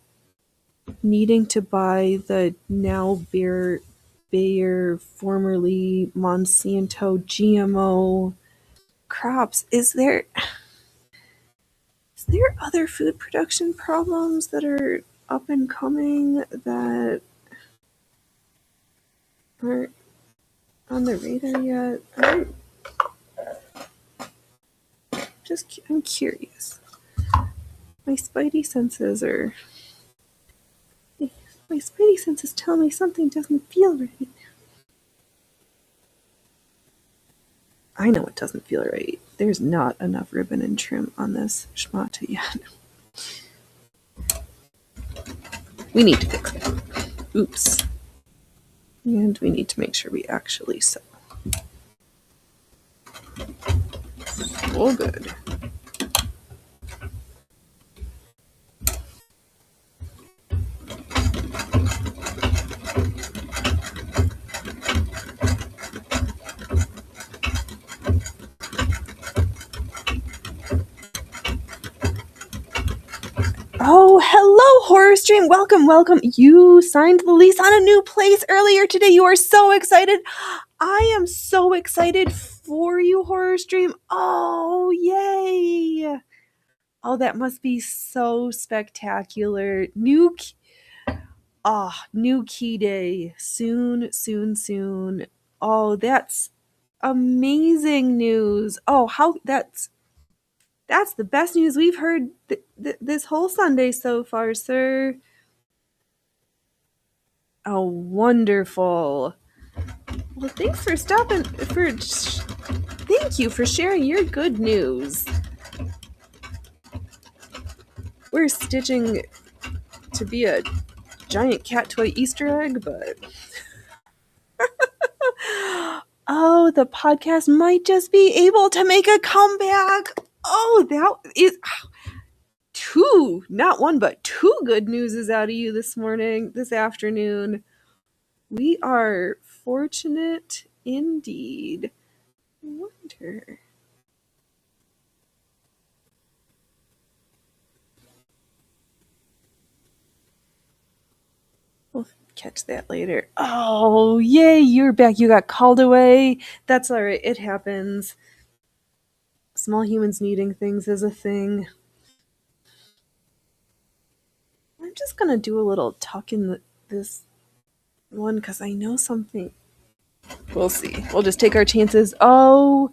S1: needing to buy the now bare Bayer, formerly Monsanto, GMO crops. Is there other food production problems that are up and coming that aren't on the radar yet? I'm curious. My spidey senses tell me something doesn't feel right. I know it doesn't feel right. There's not enough ribbon and trim on this schmata yet. We need to fix it. Oops. And we need to make sure we actually sew. Oh, good. Oh, hello, Horror Stream. Welcome, welcome. You signed the lease on a new place earlier today. You are so excited. I am so excited for you, Horror Stream. Oh, yay. Oh, that must be so spectacular. New key day. Soon, soon, soon. Oh, that's amazing news. Oh, that's the best news we've heard this whole Sunday so far, sir. Oh, wonderful. Well, thanks for thank you for sharing your good news. We're stitching to be a giant cat toy Easter egg, but oh, the podcast might just be able to make a comeback. Oh, that is not one, but two good news out of you this afternoon. We are fortunate indeed. I wonder. We'll catch that later. Oh, yay, you're back. You got called away. That's all right. It happens. Small humans needing things is a thing. I'm just going to do a little tuck in this one because I know something. We'll see. We'll just take our chances. Oh,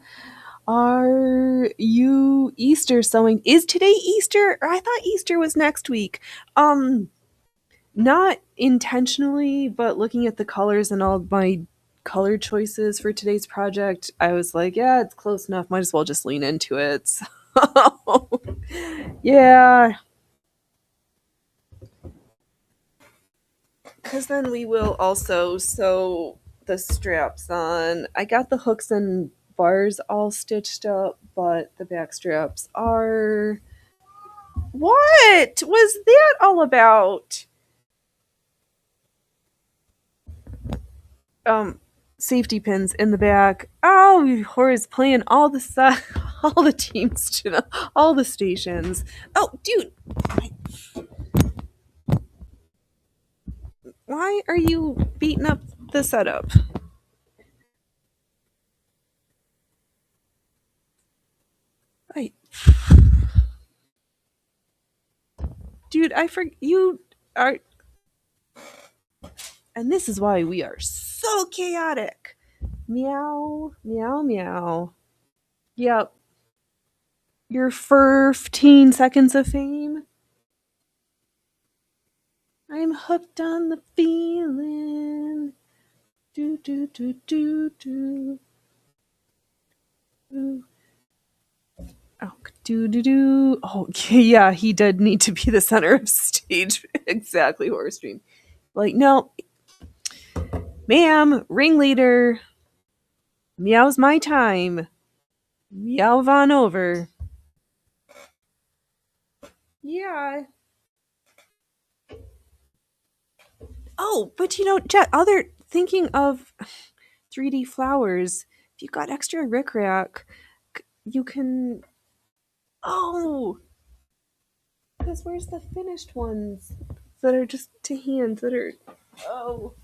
S1: are you Easter sewing? Is today Easter? I thought Easter was next week. Not intentionally, but looking at the colors and all my color choices for today's project, I was like, yeah, it's close enough. Might as well just lean into it. So, yeah. Because then we will also sew the straps on. I got the hooks and bars all stitched up, but the back straps are... What was that all about? Safety pins in the back. Oh, Horace playing all the all the teams, all the stations. Oh, dude, why are you beating up the setup? Right, dude. You are, and this is why we are so chaotic. Meow, meow, meow. Yep. Your 15 seconds of fame. I'm hooked on the feeling. Do do do do do. Ooh. Oh, do do do. Oh, yeah, he did need to be the center of stage. Exactly, Horror Stream. Like, no, ma'am, ringleader. Meow's my time. Meow on over. Yeah. Oh, but Jet, thinking of 3D flowers, if you got extra rickrack, you can. Oh! Because where's the finished ones that are just to hand, that are. Oh.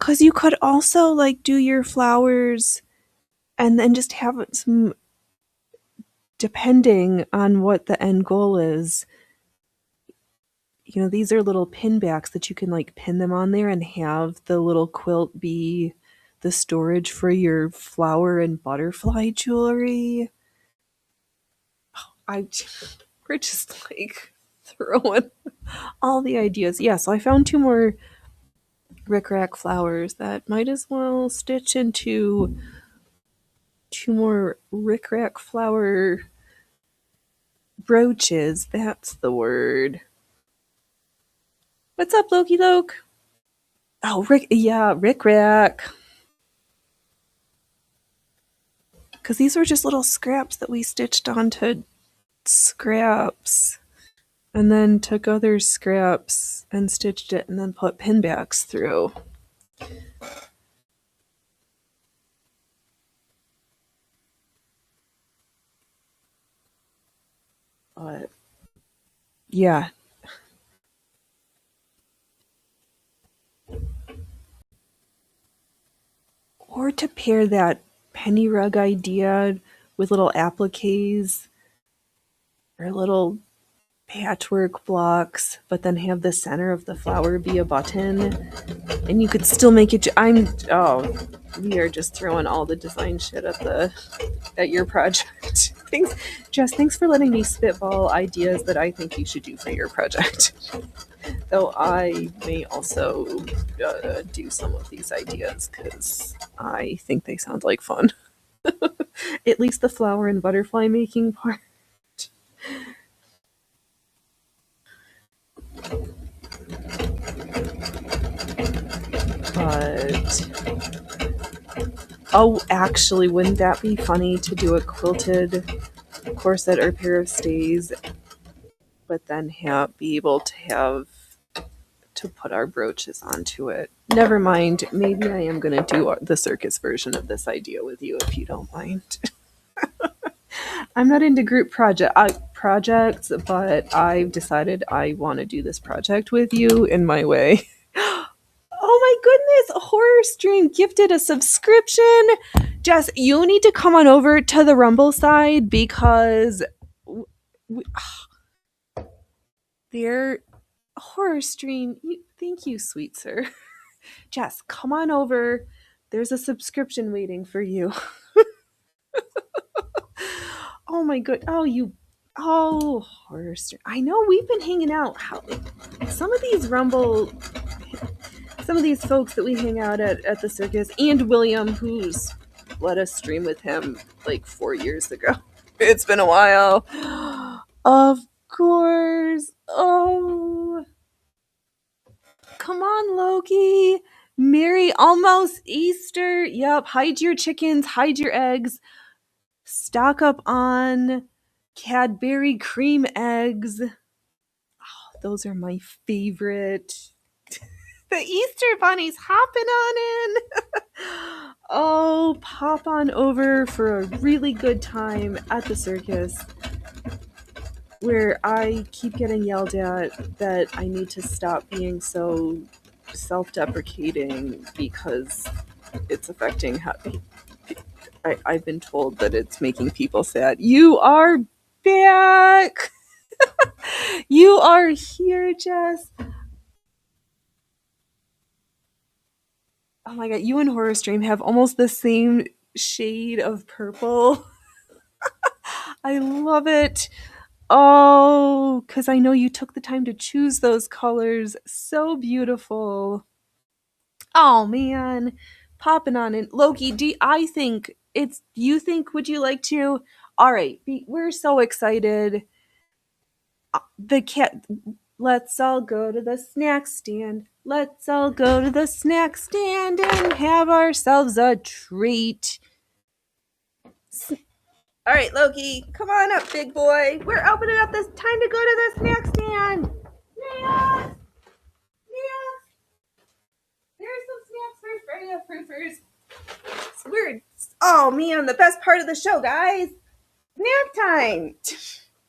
S1: Because you could also like do your flowers and then just have some, depending on what the end goal is. You know, these are little pin backs that you can like pin them on there and have the little quilt be the storage for your flower and butterfly jewelry. I we're just like throwing all the ideas. Yeah, so I found two more rickrack flowers that might as well stitch into two more rickrack flower brooches. That's the word. What's up, Loki Loke? Oh, rickrack. Because these were just little scraps that we stitched onto scraps. And then took other scraps and stitched it and then put pin backs through. But yeah. Or to pair that penny rug idea with little appliques or little patchwork blocks, but then have the center of the flower be a button, and you could still make it. We are just throwing all the design shit at your project. Thanks, Jess. Thanks for letting me spitball ideas that I think you should do for your project. Though I may also do some of these ideas because I think they sound like fun. At least the flower and butterfly making part. But oh, actually, wouldn't that be funny to do a quilted corset or pair of stays, but then be able to have to put our brooches onto it? Never mind. Maybe I am going to do the circus version of this idea with you if you don't mind. I'm not into group projects, but I've decided I want to do this project with you in my way. Oh my goodness, Horror Stream gifted a subscription. Jess, you need to come on over to the Rumble side because they're Horror Stream. Thank you, sweet sir. Jess, come on over. There's a subscription waiting for you. Oh my good. Oh, Horror Stream. I know we've been hanging out. Some of these Rumble some of these folks that we hang out at the circus, and William, who's let us stream with him like 4 years ago. It's been a while. Of course. Oh, come on, Loki. Merry almost Easter. Yep. Hide your chickens, hide your eggs. Stock up on Cadbury cream eggs. Oh, those are my favorite. The Easter Bunny's hopping on in. Oh, pop on over for a really good time at the circus where I keep getting yelled at that I need to stop being so self-deprecating because it's affecting how I've been told that it's making people sad. You are back. You are here, Jess. Oh my god, you and Horror Stream have almost the same shade of purple. I love it. Oh, because I know you took the time to choose those colors. So beautiful. Oh man, popping on in. Loki, I think it's, you think, would you like to? All right, we're so excited. The cat, let's all go to the snack stand. Let's all go to the snack stand and have ourselves a treat. All right, Loki, come on up, big boy. We're opening up this time to go to the snack stand. Yes! Yes! There's some snacks for Freya Proofers. Oh man, the best part of the show, guys. Snack time.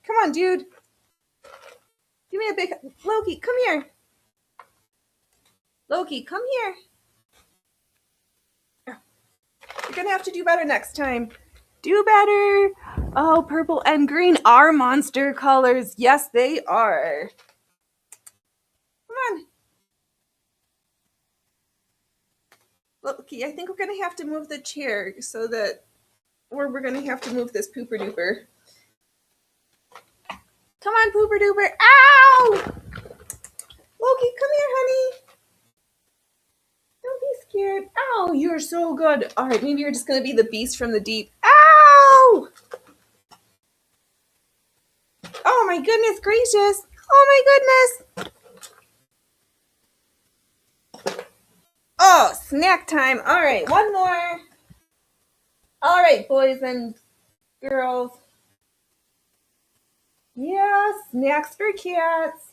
S1: Come on, dude. Give me a big Loki, come here. Loki, come here. You're gonna have to do better next time. Do better. Oh, purple and green are monster colors. Yes, they are. Come on. Look, I think we're gonna have to move the chair so that, or we're gonna have to move this pooper duper. Come on, pooper duper. Ow! Loki, come here, honey. Don't be scared. Ow, you're so good. All right, maybe you're just gonna be the beast from the deep. Ow! Oh my goodness gracious. Oh my goodness. Oh, snack time. All right, one more. All right, boys and girls. Yeah, snacks for cats.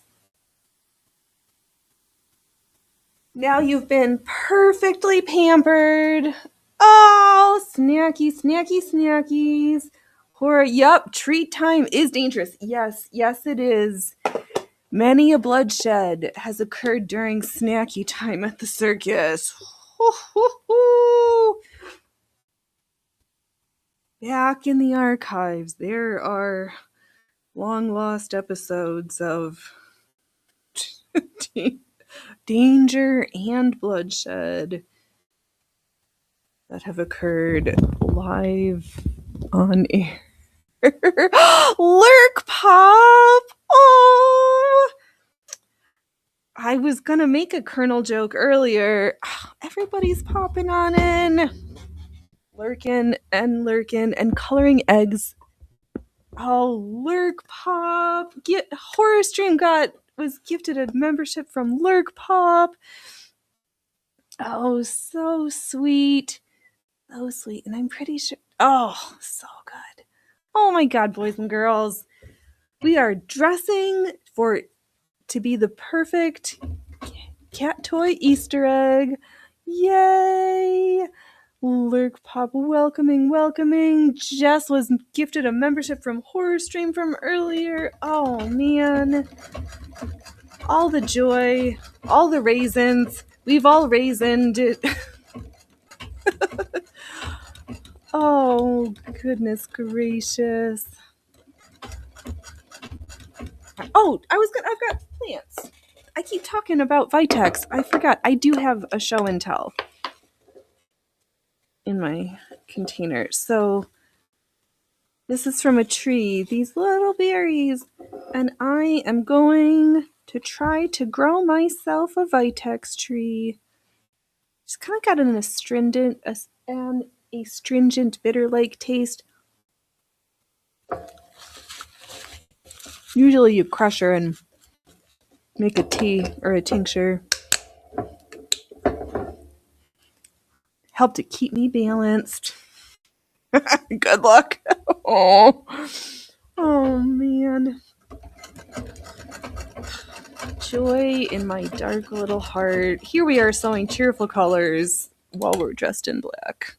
S1: Now you've been perfectly pampered. Oh, snacky, snacky, snackies. Horror, yup, treat time is dangerous. Yes, yes, it is. Many a bloodshed has occurred during snacky time at the circus. Back in the archives, there are long lost episodes of danger and bloodshed that have occurred live on air. Lurk Pop! Oh! I was gonna make a Colonel joke earlier. Everybody's popping on in. Lurkin' and coloring eggs. Oh, Lurk Pop! Horror Stream was gifted a membership from Lurk Pop. Oh, so sweet. So sweet. And I'm pretty sure. Oh, so good. Oh my God, boys and girls. We are dressing to be the perfect cat toy Easter egg. Yay! Lurk Pop welcoming. Jess was gifted a membership from Horror Stream from earlier. Oh man. All the joy, all the raisins. We've all raisined it. Oh, goodness gracious. Oh, I've got plants. I keep talking about Vitex. I forgot. I do have a show and tell in my container. So this is from a tree, these little berries. And I am going to try to grow myself a Vitex tree. It's kind of got an astringent bitter-like taste. Usually you crush her and make a tea or a tincture. Help to keep me balanced. Good luck. Oh man. Joy in my dark little heart. Here we are sewing cheerful colors while we're dressed in black.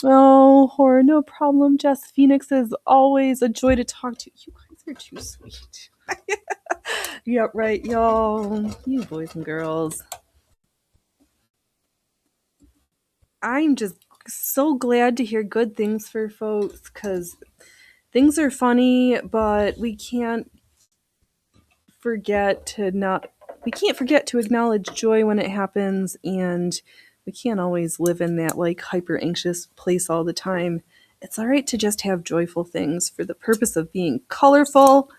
S1: Oh, horror, no problem. Jess Phoenix is always a joy to talk to. You guys are too sweet. Yep, right, y'all. You boys and girls. I'm just so glad to hear good things for folks, because things are funny, but we can't forget to acknowledge joy when it happens, and we can't always live in that like hyper anxious place all the time. It's all right to just have joyful things for the purpose of being colorful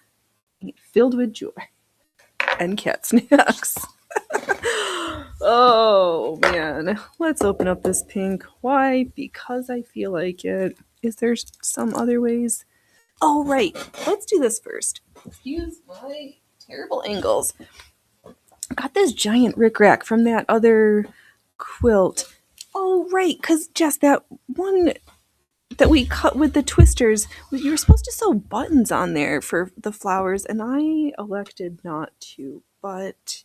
S1: and filled with joy and cat snacks. Oh man, let's open up this pink. Why? Because I feel like it. Is there some other ways? Oh right, let's do this first. Excuse my terrible angles. I got this giant rickrack from that other quilt. Oh right, because Jess, that one that we cut with the twisters, you were supposed to sew buttons on there for the flowers, and I elected not to, but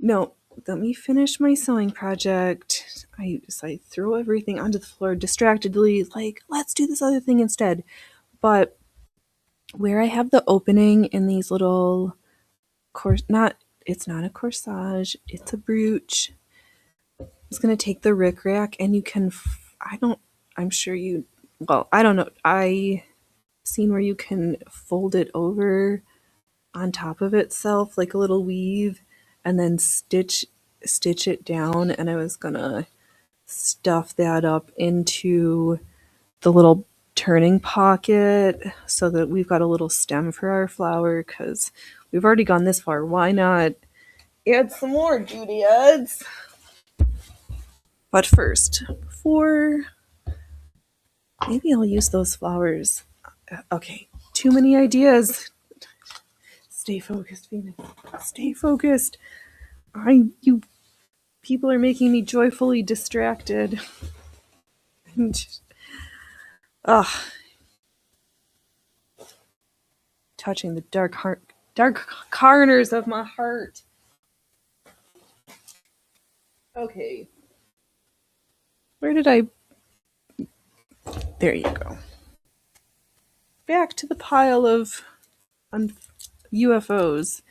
S1: no, let me finish my sewing project. I throw everything onto the floor distractedly, like, let's do this other thing instead. But where I have the opening in these little it's not a corsage, it's a brooch. was going to take the rickrack and you can, I'm sure you, well, I don't know. I seen where you can fold it over on top of itself like a little weave and then stitch it down, and I was going to stuff that up into the little turning pocket so that we've got a little stem for our flower, because we've already gone this far. Why not add some more doodads? But first, before, maybe I'll use those flowers. Okay, too many ideas. Stay focused, Phoenix. Stay focused. You people are making me joyfully distracted. Ugh. Touching the dark corners of my heart. Okay. Where did I... There you go. Back to the pile of UFOs.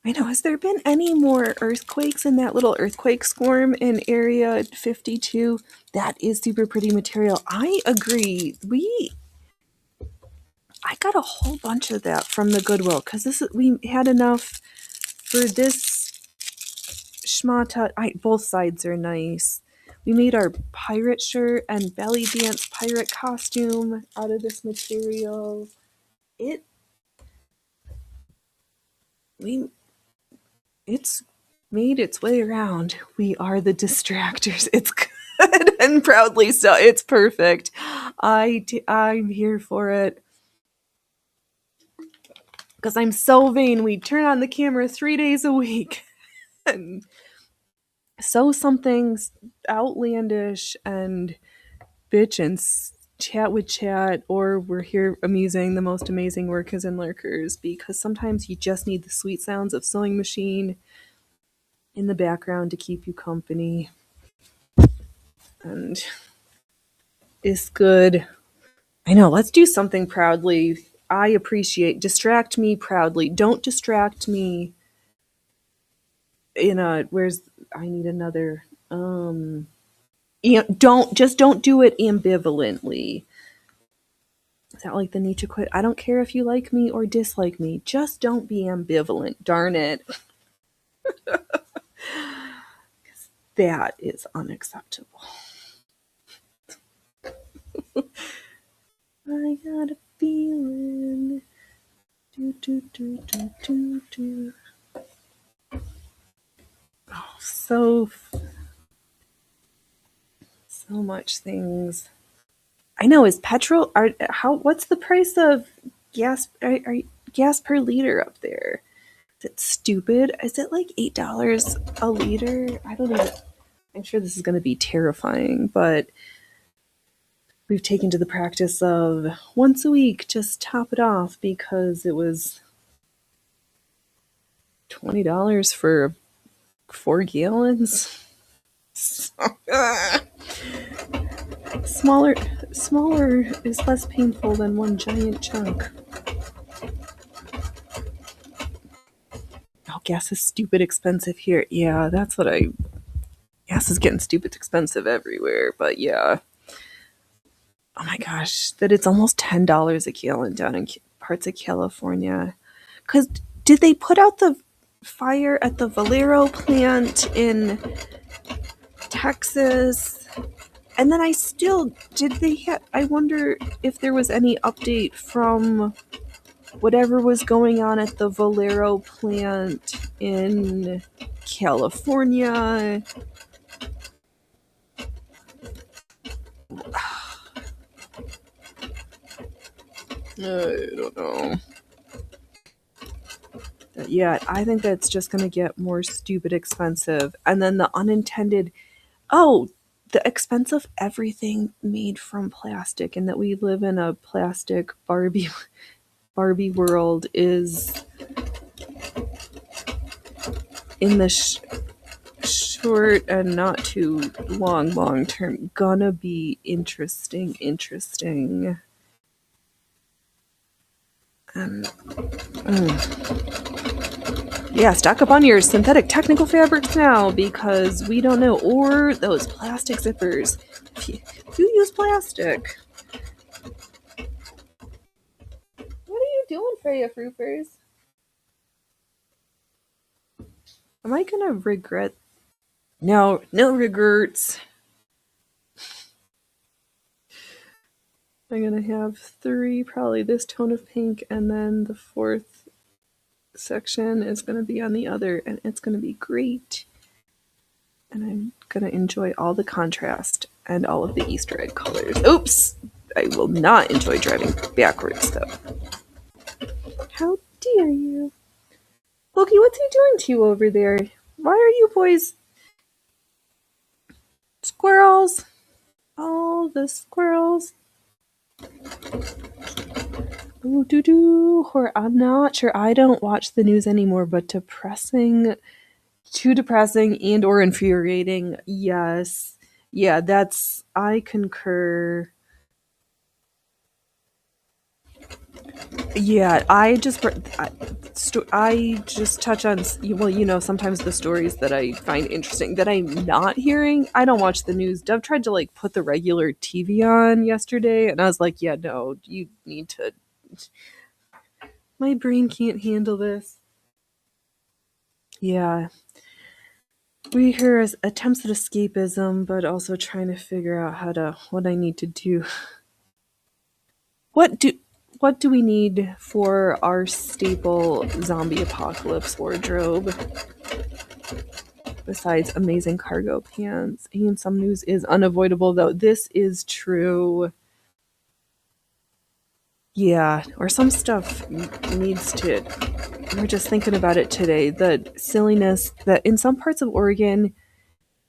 S1: I know, has there been any more earthquakes in that little earthquake swarm in Area 52? That is super pretty material. I agree. I got a whole bunch of that from the Goodwill, because we had enough for this schmata. Both sides are nice. We made our pirate shirt and belly dance pirate costume out of this material. It's made its way around. We are the distractors. It's good and proudly so. It's perfect. I'm here for it. Because I'm so vain, we turn on the camera 3 days a week and sew something outlandish and bitch and chat with chat, or we're here amusing the most amazing workers and lurkers, because sometimes you just need the sweet sounds of sewing machine in the background to keep you company. And it's good. I know, let's do something proudly. I appreciate. Distract me proudly. Don't distract me in a... I need another... don't do it ambivalently. Is that like the Nietzsche quote? I don't care if you like me or dislike me. Just don't be ambivalent. Darn it. That is unacceptable. I got a feeling. Oh, so much things. I know. Is petrol? What's the price of gas? Gas per liter up there? Is it stupid? Is it like $8 a liter? I don't know. I'm sure this is going to be terrifying, but we've taken to the practice of once a week, just top it off, because it was $20 for 4 gallons. Smaller is less painful than one giant chunk. Oh, gas is stupid expensive here. Yeah, gas is getting stupid expensive everywhere, but yeah. Oh my gosh, that it's almost $10 a gallon down in parts of California. Because did they put out the fire at the Valero plant in Texas? And then I wonder if there was any update from whatever was going on at the Valero plant in California. I don't know. Yeah, I think that's just going to get more stupid expensive. And then the unintended... Oh, the expense of everything made from plastic, and that we live in a plastic Barbie world, is in the short and not too long term gonna be interesting. Yeah, stock up on your synthetic technical fabrics now because we don't know. Or those plastic zippers. If you use plastic. What are you doing, Freya Froofers? Am I gonna regret? No, no regrets. I'm gonna have 3, probably this tone of pink, and then the 4th section is gonna be on the other, and it's gonna be great. And I'm gonna enjoy all the contrast and all of the Easter egg colors. Oops! I will not enjoy driving backwards, though. How dare you? Loki, what's he doing to you over there? Why are you boys... Squirrels! All the squirrels. Ooh, doo-doo. I'm not sure. I don't watch the news anymore, but depressing... Too depressing and or infuriating. Yes. Yeah, that's... I concur. Yeah, I just touch on, well, sometimes the stories that I find interesting that I'm not hearing. I don't watch the news. Dev tried to like put the regular TV on yesterday, and I was like, yeah, no, you need to. My brain can't handle this. Yeah. We hear as attempts at escapism, but also trying to figure out what I need to do. What do we need for our staple zombie apocalypse wardrobe? Besides amazing cargo pants. And some news is unavoidable, though. This is true. Yeah, or some stuff needs to... We're just thinking about it today. The silliness that in some parts of Oregon,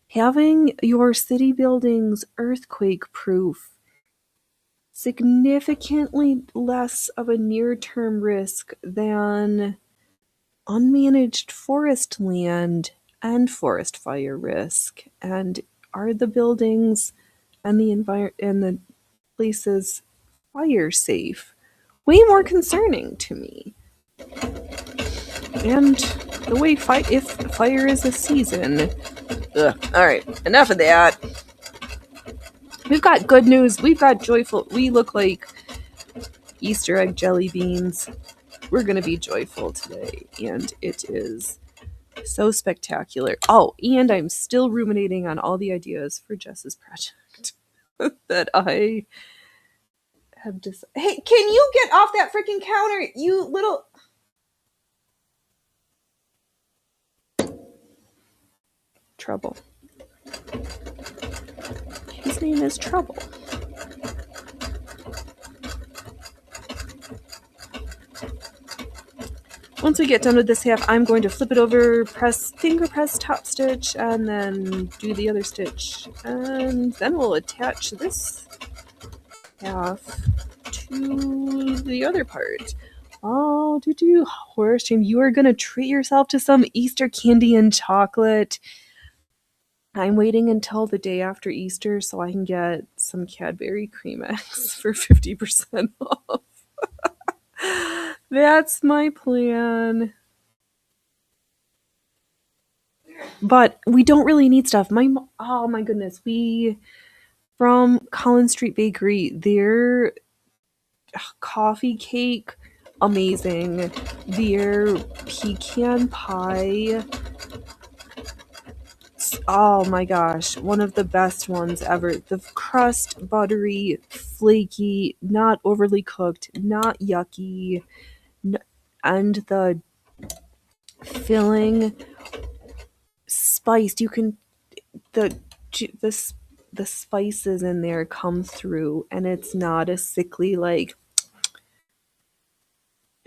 S1: having your city buildings earthquake-proof significantly less of a near-term risk than unmanaged forest land and forest fire risk. And are the buildings and the places fire safe? Way more concerning to me. And the way if fire is a season. Ugh. All right, enough of that. We've got good news. We've got joyful. We look like Easter egg jelly beans. We're going to be joyful today, and it is so spectacular. Oh, and I'm still ruminating on all the ideas for Jess's project that I have decided. Hey, can you get off that freaking counter, you little... Trouble. His name is Trouble. Once we get done with this half, I'm going to flip it over, finger press top stitch, and then do the other stitch. And then we'll attach this half to the other part. Oh, horse shame. You are going to treat yourself to some Easter candy and chocolate. I'm waiting until the day after Easter so I can get some Cadbury Cream Eggs for 50% off. That's my plan. But we don't really need stuff. Oh my goodness. From Collins Street Bakery, their coffee cake, amazing. Their pecan pie, oh my gosh, one of the best ones ever. The crust, buttery, flaky, not overly cooked, not yucky, and the filling spiced. You can the spices in there come through, and it's not a sickly like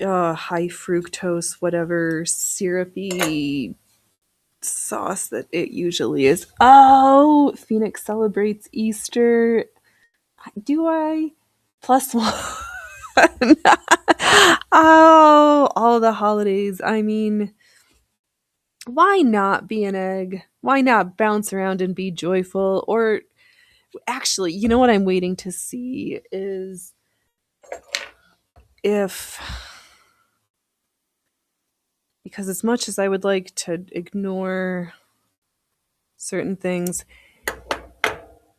S1: high fructose whatever syrupy sauce that it usually is. Oh, Phoenix celebrates Easter. Do I? +1. Oh, all the holidays. I mean, why not be an egg? Why not bounce around and be joyful? Or actually, you know what I'm waiting to see is if Because as much as I would like to ignore certain things,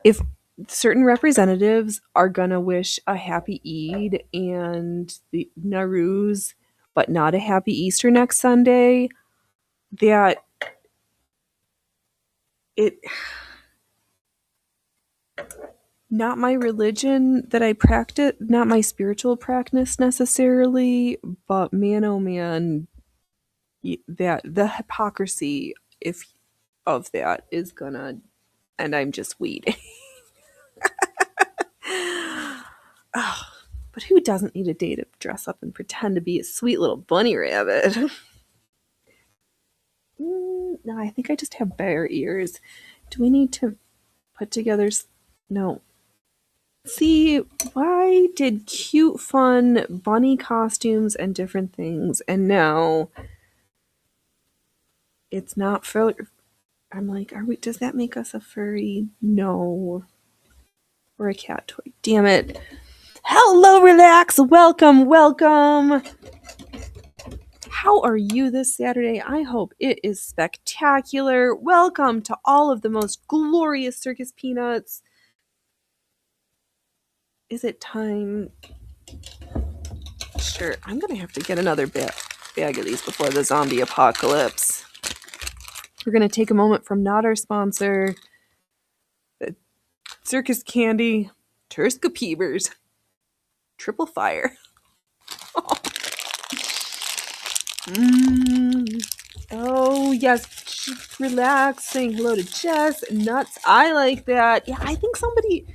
S1: if certain representatives are gonna wish a happy Eid and the Nowruz, but not a happy Easter next Sunday, that it not my religion that I practice, not my spiritual practice necessarily, but man, oh man, that the hypocrisy if of that is gonna, and I'm just weed. Oh, but who doesn't need a day to dress up and pretend to be a sweet little bunny rabbit? No, I think I just have bare ears. Do we need to put together? No. See, why did cute, fun bunny costumes and different things, and now it's not for? I'm like, are we? Does that make us a furry? No, we're a cat toy. Damn it! Hello, relax. Welcome, welcome. How are you this Saturday? I hope it is spectacular. Welcome to all of the most glorious circus peanuts. Is it time? Sure, I'm gonna have to get another bag of these before the zombie apocalypse. We're gonna take a moment from not our sponsor, the circus candy, Turska Peebers, triple fire. Oh yes, relax. Saying hello to Jess. Nuts. I like that. Yeah, I think somebody.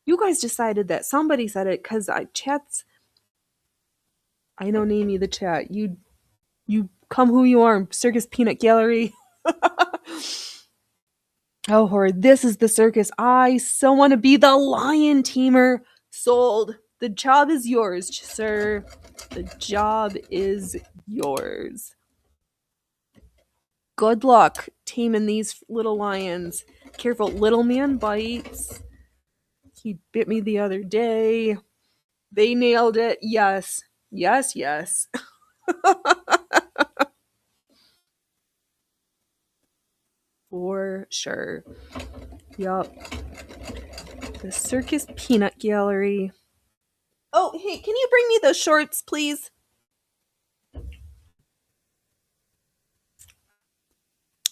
S1: You guys decided that somebody said it because chats. I know, name you the chat. You come who you are, Circus Peanut Gallery. Oh, Horde, this is the circus. I so want to be the lion tamer. Sold. The job is yours, sir. The job is yours. Good luck taming these little lions. Careful, little man bites. He bit me the other day. They nailed it. Yes. Yes, yes. For sure. Yup. The Circus Peanut Gallery. Oh, hey, can you bring me those shorts, please?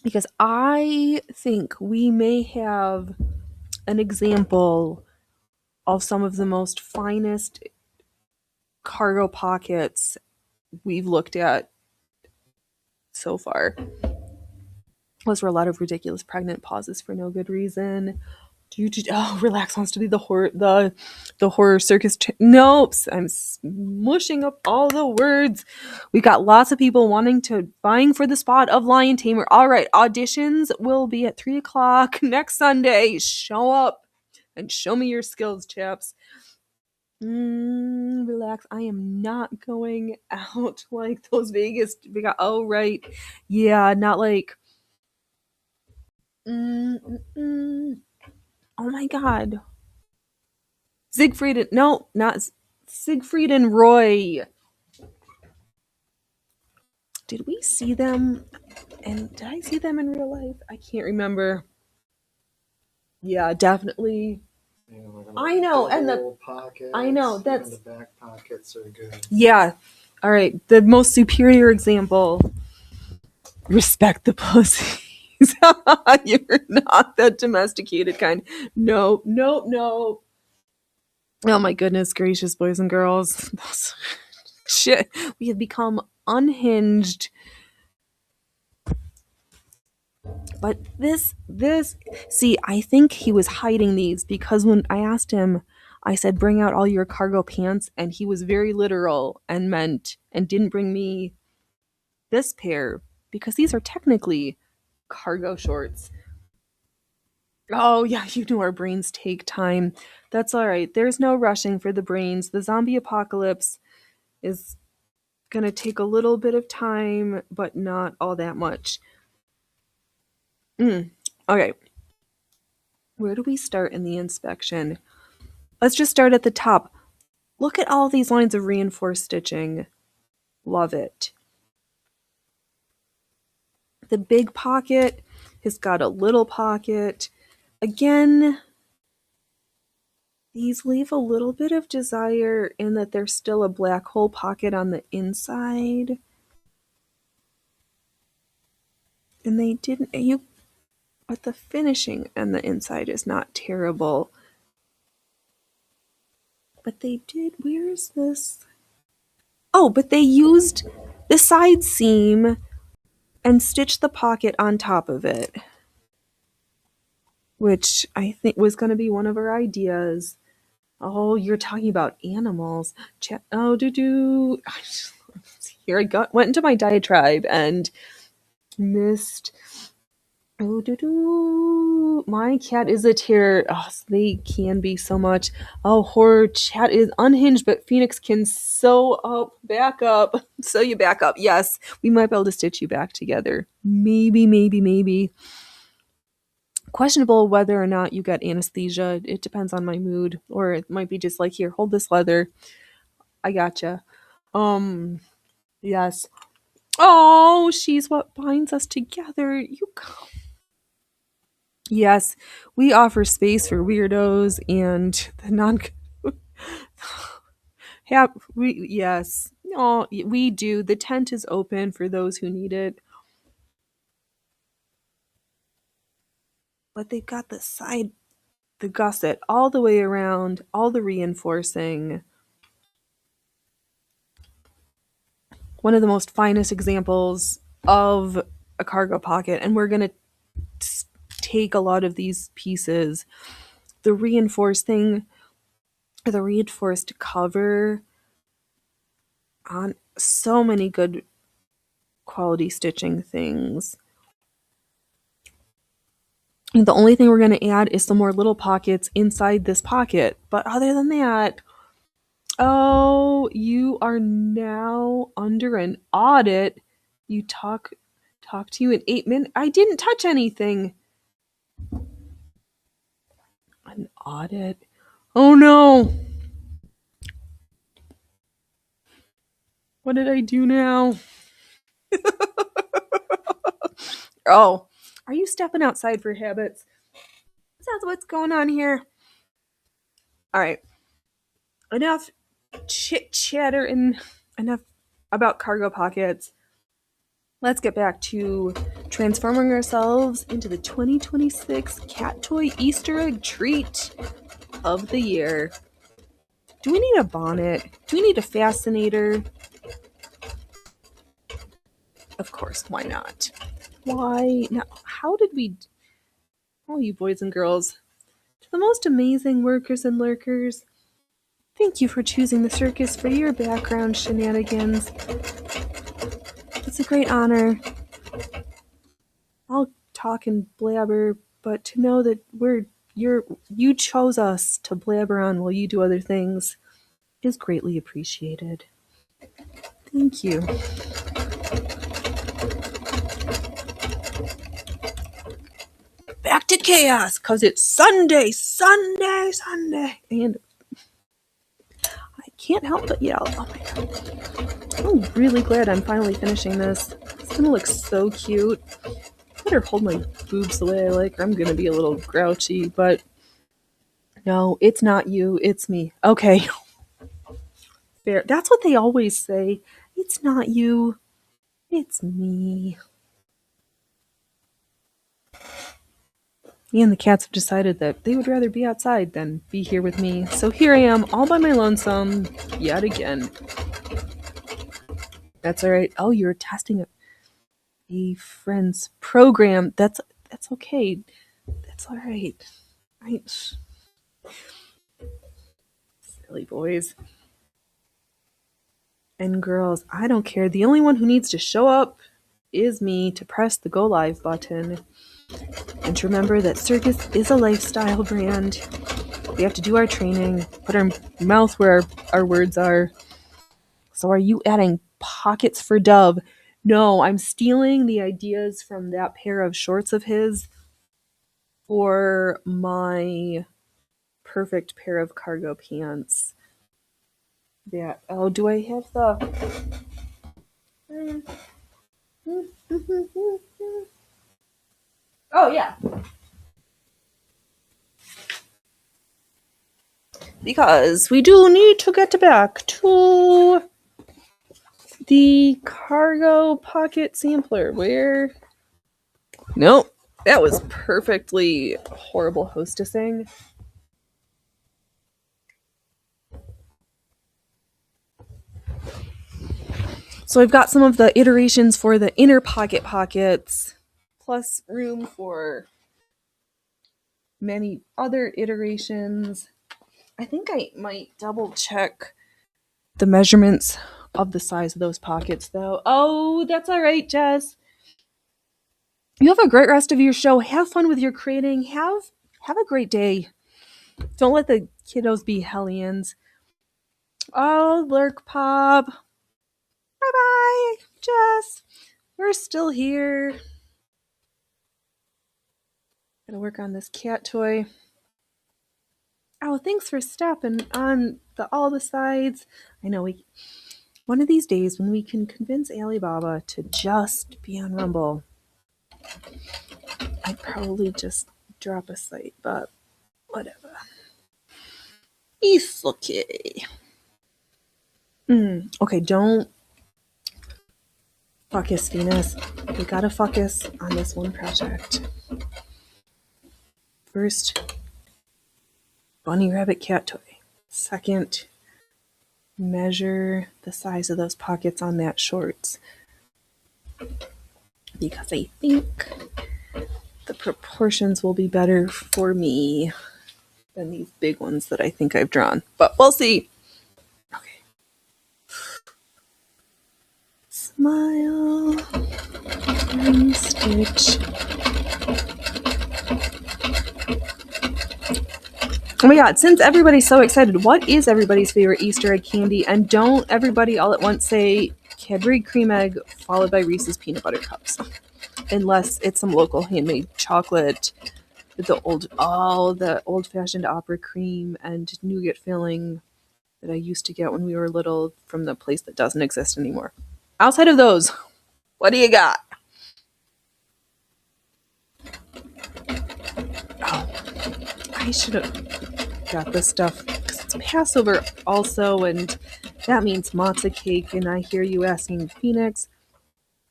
S1: Because I think we may have an example of some of the most finest cargo pockets we've looked at so far. Those were a lot of ridiculous pregnant pauses for no good reason. Relax wants to be the horror circus. Nope, I'm smushing up all the words. We got lots of people vying for the spot of lion tamer. All right, auditions will be at 3:00 next Sunday. Show up and show me your skills, chaps. Relax. I am not going out like those Vegas. Oh right, yeah, not like. Oh my god. Siegfried and Roy. Did we see them? And did I see them in real life? I can't remember. Yeah, definitely.
S2: You know,
S1: I know, and
S2: that's the back pockets are good.
S1: Yeah. All right, the most superior example. Respect the pussies. You're not that domesticated kind. No. Oh my goodness gracious, boys and girls. Shit. We have become unhinged. But see, I think he was hiding these because when I asked him, I said, bring out all your cargo pants, and he was very literal and didn't bring me this pair because these are technically cargo shorts. Oh, yeah, you know our brains take time. That's all right. There's no rushing for the brains. The zombie apocalypse is going to take a little bit of time, but not all that much. Okay. Where do we start in the inspection? Let's just start at the top. Look at all these lines of reinforced stitching. Love it. The big pocket has got a little pocket. Again, these leave a little bit of desire in that there's still a black hole pocket on the inside. And they didn't, but the finishing on the inside is not terrible. But they did, where is this? Oh, but they used the side seam and stitched the pocket on top of it, which I think was going to be one of our ideas. Oh, you're talking about animals. Oh, Here went into my diatribe and missed. Oh, my cat is a terror. Oh, they can be so much. Oh, horror chat is unhinged, but Phoenix can back up. Sew you back up. Yes, we might be able to stitch you back together. Maybe. Questionable whether or not you got anesthesia. It depends on my mood, or it might be just like, here, hold this leather. I gotcha. Yes. Oh, she's what binds us together. Yes, we offer space for weirdos and the non. Yeah, yes. Oh, we do. The tent is open for those who need it. But they've got the gusset all the way around, all the reinforcing. One of the most finest examples of a cargo pocket, and we're going to take a lot of these pieces. The reinforced cover on so many good quality stitching things. The only thing we're going to add is some more little pockets inside this pocket. But other than that, oh, you are now under an audit. You talk to you in 8 minutes. I didn't touch anything. An audit. Oh no. What did I do now? Oh, are you stepping outside for habits? Is that what's going on here? All right. Enough chit chatter and enough about cargo pockets. Let's get back to transforming ourselves into the 2026 cat toy Easter egg treat of the year. Do we need a bonnet? Do we need a fascinator? Of course, why not? Why not? How did we... All you boys and girls, to the most amazing workers and lurkers, thank you for choosing the circus for your background shenanigans. It's a great honor. I'll talk and blabber, but to know that you chose us to blabber on while you do other things is greatly appreciated. Thank you. Back to chaos, cause it's Sunday, and I can't help but yell. Oh my god! I'm really glad I'm finally finishing this. It's gonna look so cute. Better hold my boobs the way I like, or I'm gonna be a little grouchy. But no, it's not you. It's me. Okay. Fair. That's what they always say. It's not you. It's me. Me and the cats have decided that they would rather be outside than be here with me. So here I am, all by my lonesome, yet again. That's alright. Oh, you're testing a friend's program. That's okay. That's alright. Silly boys. And girls, I don't care. The only one who needs to show up is me to press the go live button. And to remember that circus is a lifestyle brand. We have to do our training, put our mouth where our words are. So are you adding pockets for Dove? No, I'm stealing the ideas from that pair of shorts of his for my perfect pair of cargo pants. Do I have the... Oh, yeah. Because we do need to get back to the cargo pocket sampler where... Nope. That was perfectly horrible hostessing. So I've got some of the iterations for the inner pocket pockets, plus room for many other iterations. I think I might double check the measurements of the size of those pockets, though. Oh, that's all right, Jess. You have a great rest of your show. Have fun with your creating. Have a great day. Don't let the kiddos be hellions. Oh, Lurk Pop. Bye bye, Jess. We're still here. Gotta work on this cat toy. Oh, thanks for stopping on all the sides. I know one of these days when we can convince Alibaba to just be on Rumble, I'd probably just drop a site, but whatever. It's okay. Okay, don't focus, Venus. We gotta focus on this one project. First, bunny rabbit cat toy. Second, measure the size of those pockets on that shorts. Because I think the proportions will be better for me than these big ones that I think I've drawn. But we'll see. Okay. Smile. One stitch. Oh my god, since everybody's so excited, what is everybody's favorite Easter egg candy? And don't everybody all at once say Cadbury Cream Egg followed by Reese's Peanut Butter Cups. Unless it's some local handmade chocolate with the old-fashioned opera cream and nougat filling that I used to get when we were little from the place that doesn't exist anymore. Outside of those, what do you got? Oh, I should have got this stuff because it's Passover also, and that means matzah cake. And I hear you asking, Phoenix,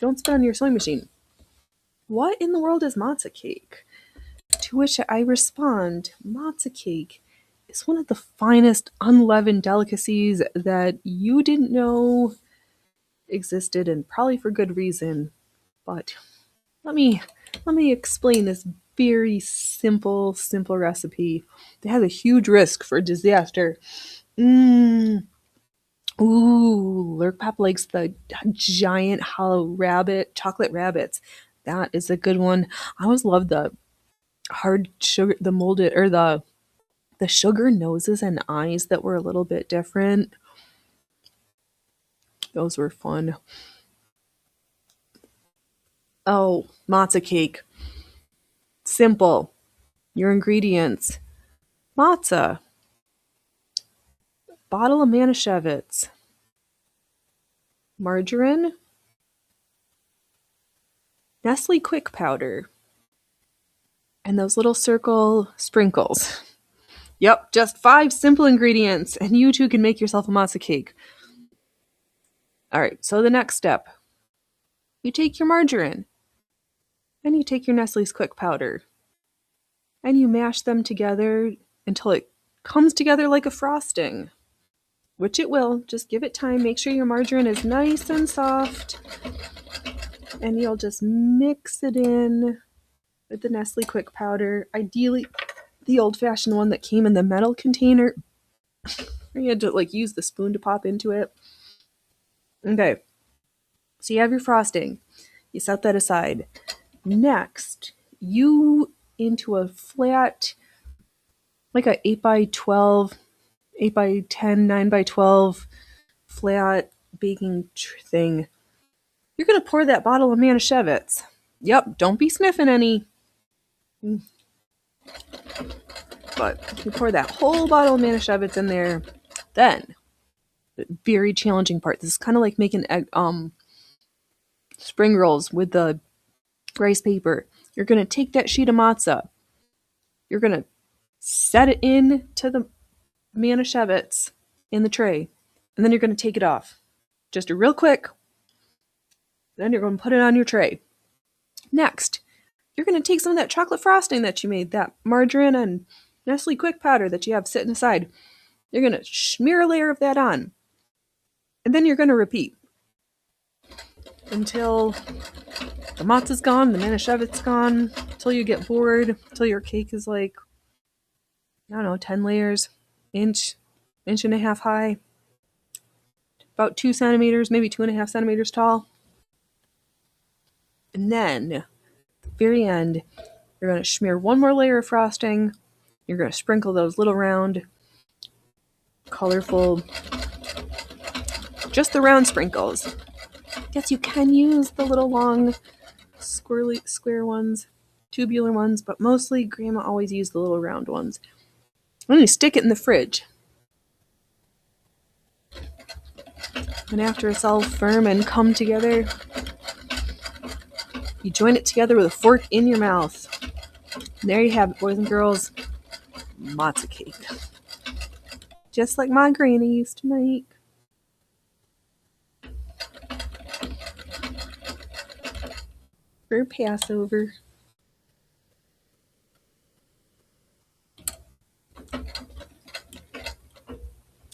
S1: don't spit on your sewing machine. What in the world is matzah cake? To which I respond, matzah cake is one of the finest unleavened delicacies that you didn't know existed, and probably for good reason. But let me explain this very simple recipe that has a huge risk for disaster. Ooh, Lurkpop likes the giant hollow rabbit, chocolate rabbits. That is a good one. I always love the hard sugar, the molded, or the sugar noses and eyes that were a little bit different. Those were fun. Oh, matzah cake. Simple. Your ingredients: matzah, bottle of Manischewitz, margarine, Nestle Quick powder, and those little circle sprinkles. Yep, just 5 simple ingredients, and you too can make yourself a matzah cake. All right, so the next step. You take your margarine, and you take your Nestle's Quick powder, and you mash them together until it comes together like a frosting. Which it will. Just give it time. Make sure your margarine is nice and soft. And you'll just mix it in with the Nestle Quick powder. Ideally, the old-fashioned one that came in the metal container. You had to use the spoon to pop into it. Okay. So you have your frosting. You set that aside. Next, you into a flat, like a 8x12, 8x10, 9x12 flat baking thing. You're going to pour that bottle of Manischewitz. Yep, don't be sniffing any. But you pour that whole bottle of Manischewitz in there. Then, the very challenging part. This is kind of like making spring rolls with the rice paper. You're going to take that sheet of matzah. You're going to set it into the manischewitz in the tray, and then you're going to take it off. Just a real quick. Then you're going to put it on your tray. Next, you're going to take some of that chocolate frosting that you made, that margarine and Nestle Quick powder that you have sitting aside. You're going to smear a layer of that on. And then you're going to repeat until the matzah's gone, the manischewitz gone, until you get bored, until your cake is like, I don't know, 10 layers, inch and a half high, about 2 centimeters, maybe 2.5 centimeters tall. And then, at the very end, you're going to smear one more layer of frosting. You're going to sprinkle those little round, colorful, just the round sprinkles. Yes, you can use the little long, square ones, tubular ones, but mostly Grandma always used the little round ones. And you stick it in the fridge. And after it's all firm and come together, you join it together with a fork in your mouth. And there you have it, boys and girls. Matzah cake. Just like my granny used to make. For Passover.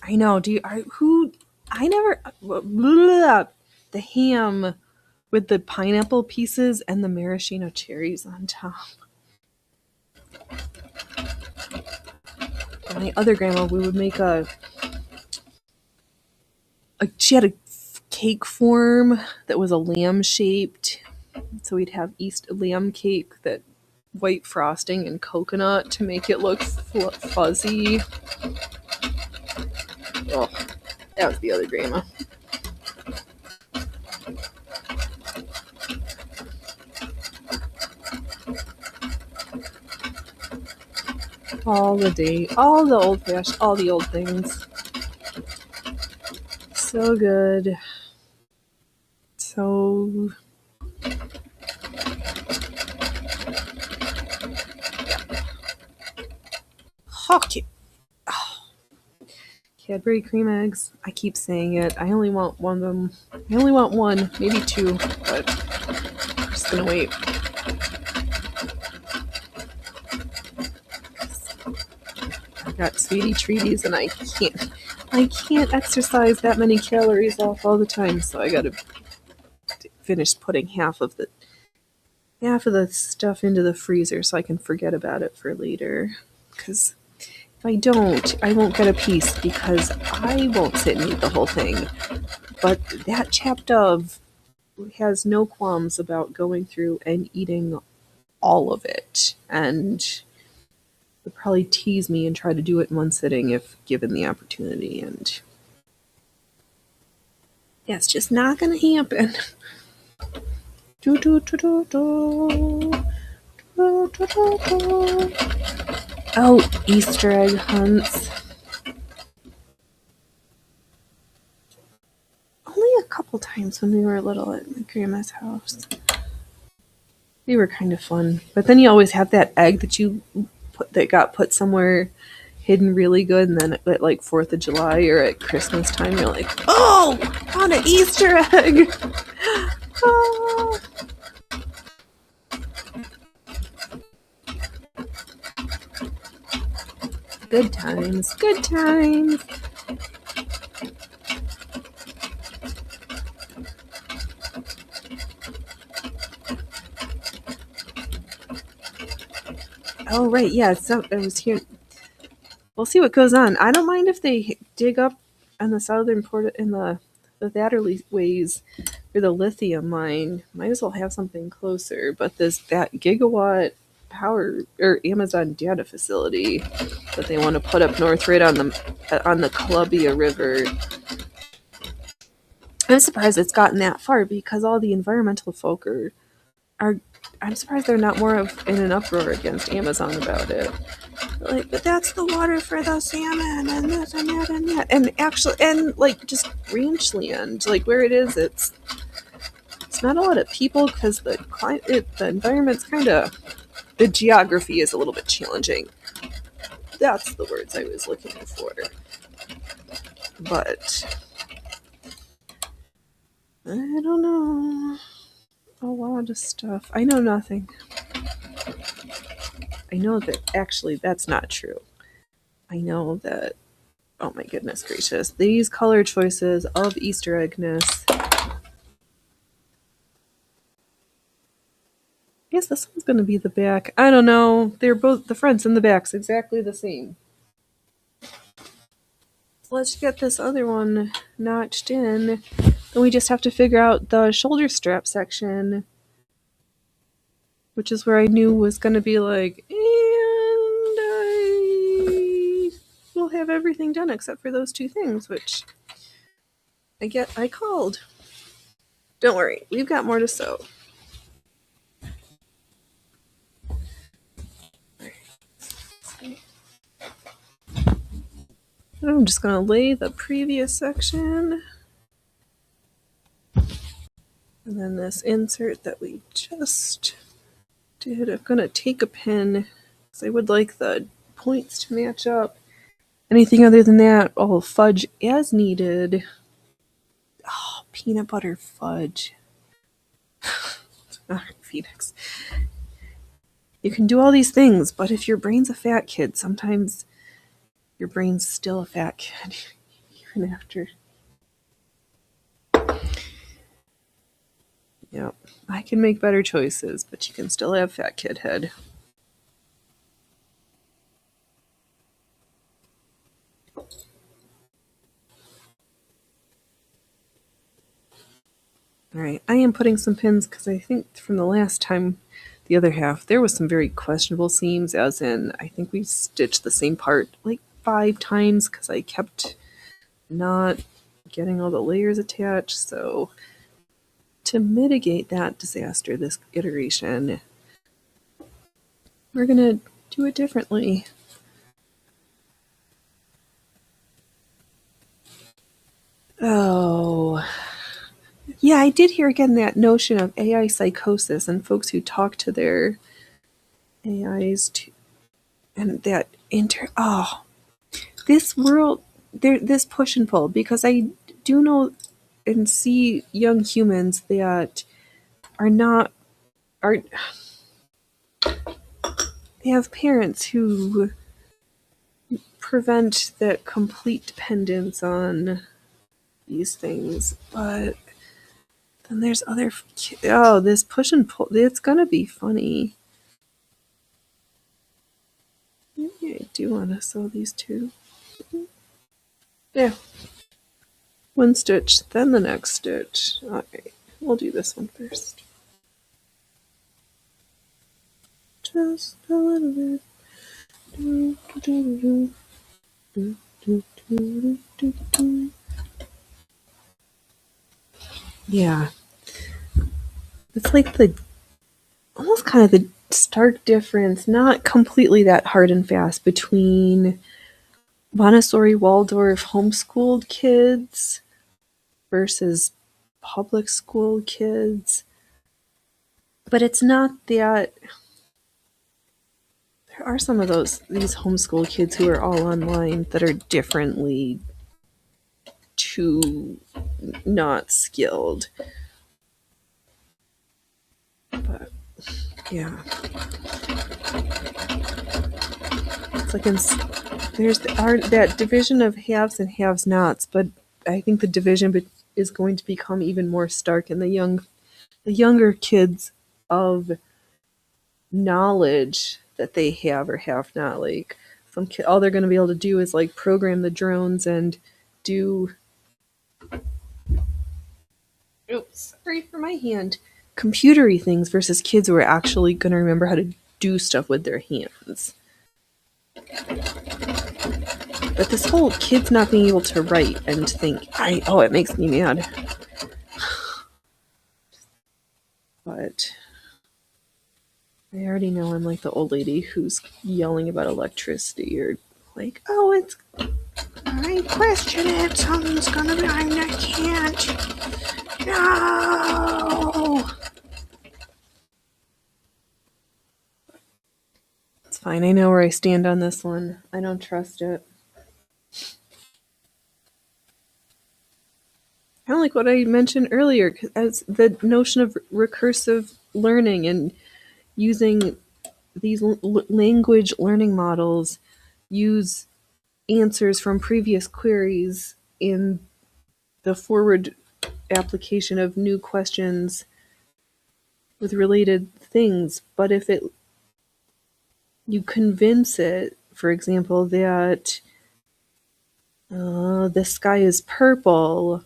S1: I know, the ham with the pineapple pieces and the maraschino cherries on top. My other grandma, we would make she had a cake form that was a lamb shaped. So we'd have East lamb cake, that white frosting and coconut to make it look fuzzy. Oh, that was the other grandma. All the old fashioned, all the old things. So good. So hockey. Oh. Cadbury cream eggs. I keep saying it. I only want one of them. I only want one, maybe two, but I'm just gonna wait. I got sweetie treaties and I can't exercise that many calories off all the time, so I gotta finish putting half of the stuff into the freezer so I can forget about it for later. Because if I don't, I won't get a piece because I won't sit and eat the whole thing. But that chap Dove has no qualms about going through and eating all of it, and would probably tease me and try to do it in one sitting if given the opportunity, and yeah, it's just not gonna happen. Oh, Easter egg hunts. Only a couple times when we were little at my grandma's house. They were kind of fun, but then you always have that egg that got put somewhere hidden really good, and then at like 4th of July or at Christmas time, you're like, oh, found an Easter egg! Oh. Good times, good times. Oh, right, yeah, so I was here. We'll see what goes on. I don't mind if they dig up on the southern port in the Thatterley ways for the lithium mine. Might as well have something closer, but that gigawatt power or Amazon data facility that they want to put up north right on the Columbia River. I'm surprised it's gotten that far because all the environmental folk are I'm surprised they're not more in an uproar against Amazon about it. Like, but that's the water for the salmon and this and that and that. And actually, and like just ranchland, like where it is, it's not a lot of people because the environment's kind of, the geography is a little bit challenging. That's the words I was looking for. But I don't know. A lot of stuff. I know nothing. I know that actually that's not true. I know that, oh my goodness gracious, these color choices of Easter eggness. I guess this one's going to be the back. I don't know. They're both, the fronts and the backs, exactly the same. So let's get this other one notched in. Then we just have to figure out the shoulder strap section, which is where I knew was going to be like, and I will have everything done except for those two things, which I called. Don't worry, we've got more to sew. I'm just going to lay the previous section. And then this insert that we just did. I'm going to take a pin because I would like the points to match up. Anything other than that, I'll fudge as needed. Oh, peanut butter fudge. Alright, Phoenix. You can do all these things, but if your brain's a fat kid, sometimes your brain's still a fat kid, even after. Yep, I can make better choices, but you can still have fat kid head. Alright, I am putting some pins because I think from the last time, the other half, there was some very questionable seams, as in, I think we stitched the same part like 5 times because I kept not getting all the layers attached. So to mitigate that disaster this iteration, we're gonna do it differently. Oh, yeah, I did hear again that notion of AI psychosis and folks who talk to their AIs and that this world, this push and pull, because I do know and see young humans that they have parents who prevent that complete dependence on these things, but then there's this push and pull, it's gonna be funny. Maybe I do want to sew these two. Yeah. One stitch, then the next stitch. Alright, we'll do this one first. Just a little bit. Yeah. It's like almost kind of the stark difference, not completely that hard and fast, between Montessori Waldorf homeschooled kids versus public school kids. But it's not that. There are some of these homeschool kids who are all online that are differently too not skilled. But yeah. It's like there's that division of haves and haves nots, but I think the division is going to become even more stark in the younger kids of knowledge that they have or have not. Like all they're going to be able to do is like program the drones and do. Oops, sorry for my hand. Computery things versus kids who are actually going to remember how to do stuff with their hands. But this whole kids not being able to write and think, it makes me mad. But I already know I'm like the old lady who's yelling about electricity or like, I question it, something's gonna be, I can't. No! fine. I know where I stand on this one. I don't trust it. Kind of like what I mentioned earlier, as the notion of recursive learning and using these language learning models use answers from previous queries in the forward application of new questions with related things. But if you convince it, for example, that the sky is purple,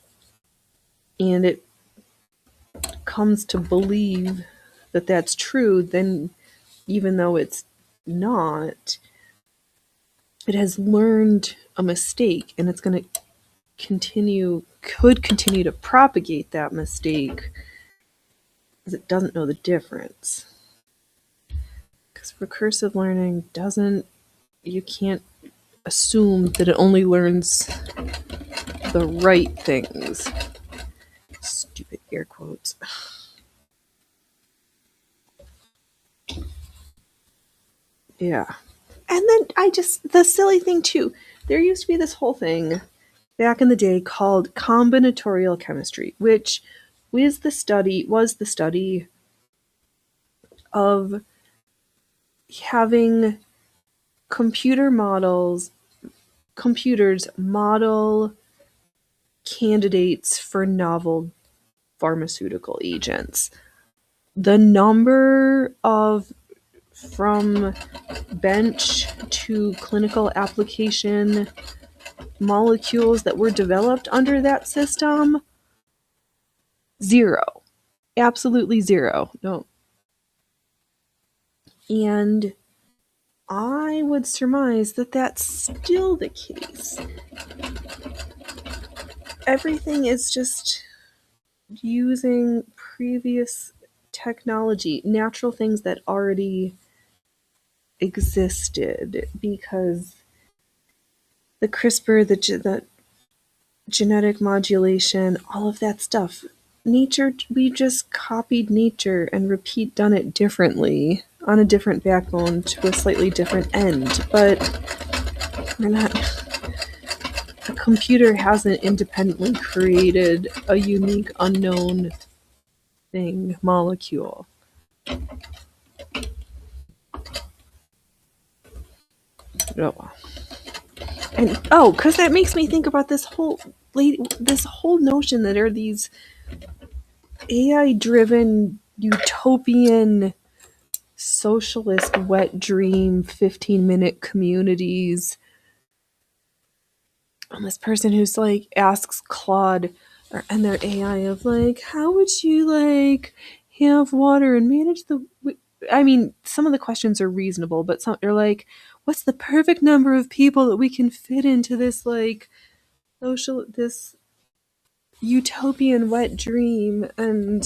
S1: and it comes to believe that that's true, then even though it's not, it has learned a mistake, and it's going to could continue to propagate that mistake because it doesn't know the difference. Because recursive learning you can't assume that it only learns the right things. Stupid air quotes. Yeah. And then the silly thing too, there used to be this whole thing back in the day called combinatorial chemistry, which was the study of having computers model candidates for novel pharmaceutical agents. The number of from bench to clinical application molecules that were developed under that system, zero. Absolutely zero. No. And I would surmise that that's still the case. Everything is just using previous technology, natural things that already existed, because the CRISPR, the genetic modulation, all of that stuff. Nature, we just copied nature and done it differently on a different backbone to a slightly different end. But we're not. A computer hasn't independently created a unique, unknown thing, molecule. Oh. And because that makes me think about this whole notion that there are these AI-driven utopian socialist wet dream 15-minute communities. And this person who's like asks Claude and their AI of like, how would you like have water and manage the? I mean, some of the questions are reasonable, but some are like, what's the perfect number of people that we can fit into this like this utopian wet dream? And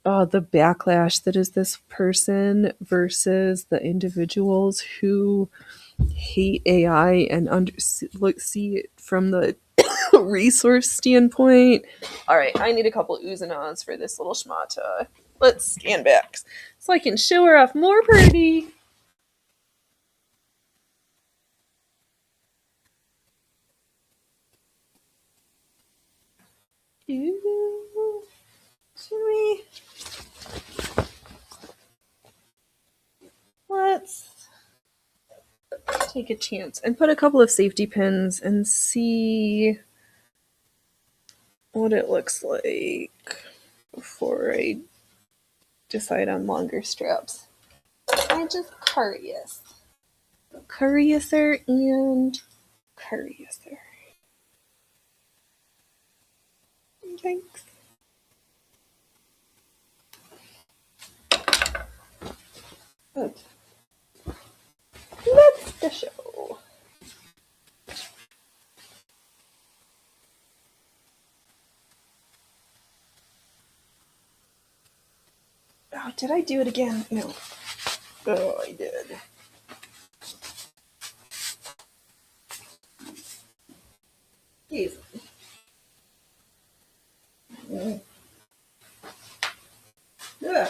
S1: the backlash that is this person versus the individuals who hate AI and see it from the resource standpoint. All right, I need a couple oohs and ahs for this little schmata. Let's stand back so I can show her off more pretty. Ooh, let's take a chance and put a couple of safety pins and see what it looks like before I decide on longer straps. I'm just curiouser and curiouser. Thanks. But that's the show. Oh, did I do it again? No. Oh, I did. Easy. Ugh.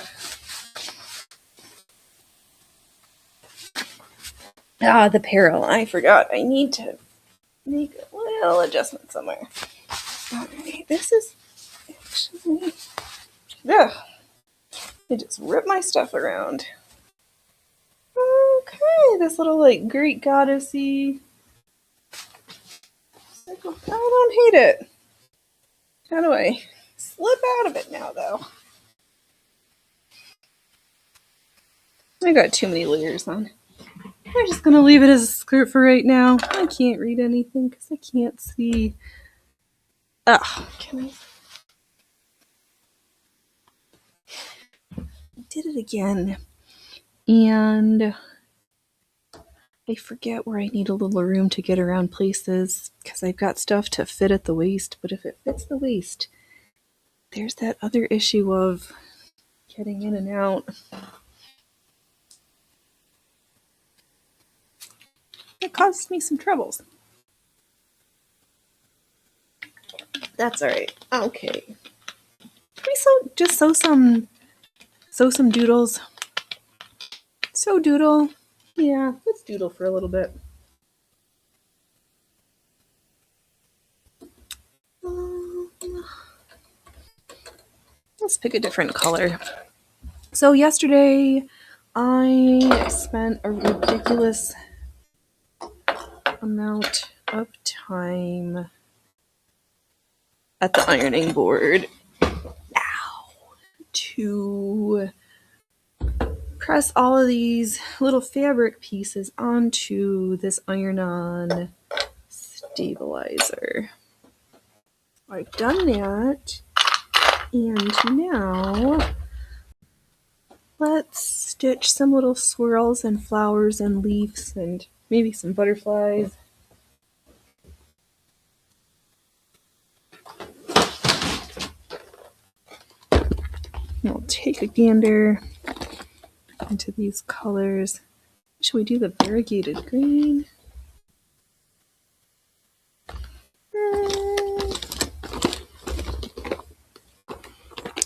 S1: Ah, the peril. I forgot. I need to make a little adjustment somewhere. Alright, this is actually... Ugh. I just rip my stuff around. Okay, this little, like, Greek goddessy. I don't hate it. How do I slip out of it now, though? I got too many layers on. I'm just gonna leave it as a skirt for right now. I can't read anything because I can't see. Oh, can I? Did it again. And I forget where I need a little room to get around places because I've got stuff to fit at the waist. But if it fits the waist, there's that other issue of getting in and out. It causes me some troubles. That's alright. Okay. Can we just sew some doodles? So doodle. Yeah, let's doodle for a little bit. Let's pick a different color. So yesterday, I spent a ridiculous amount of time at the ironing board to press all of these little fabric pieces onto this iron-on stabilizer. I've done that, and now let's stitch some little swirls and flowers and leaves and maybe some butterflies. I'll take a gander into these colors. Should we do the variegated green?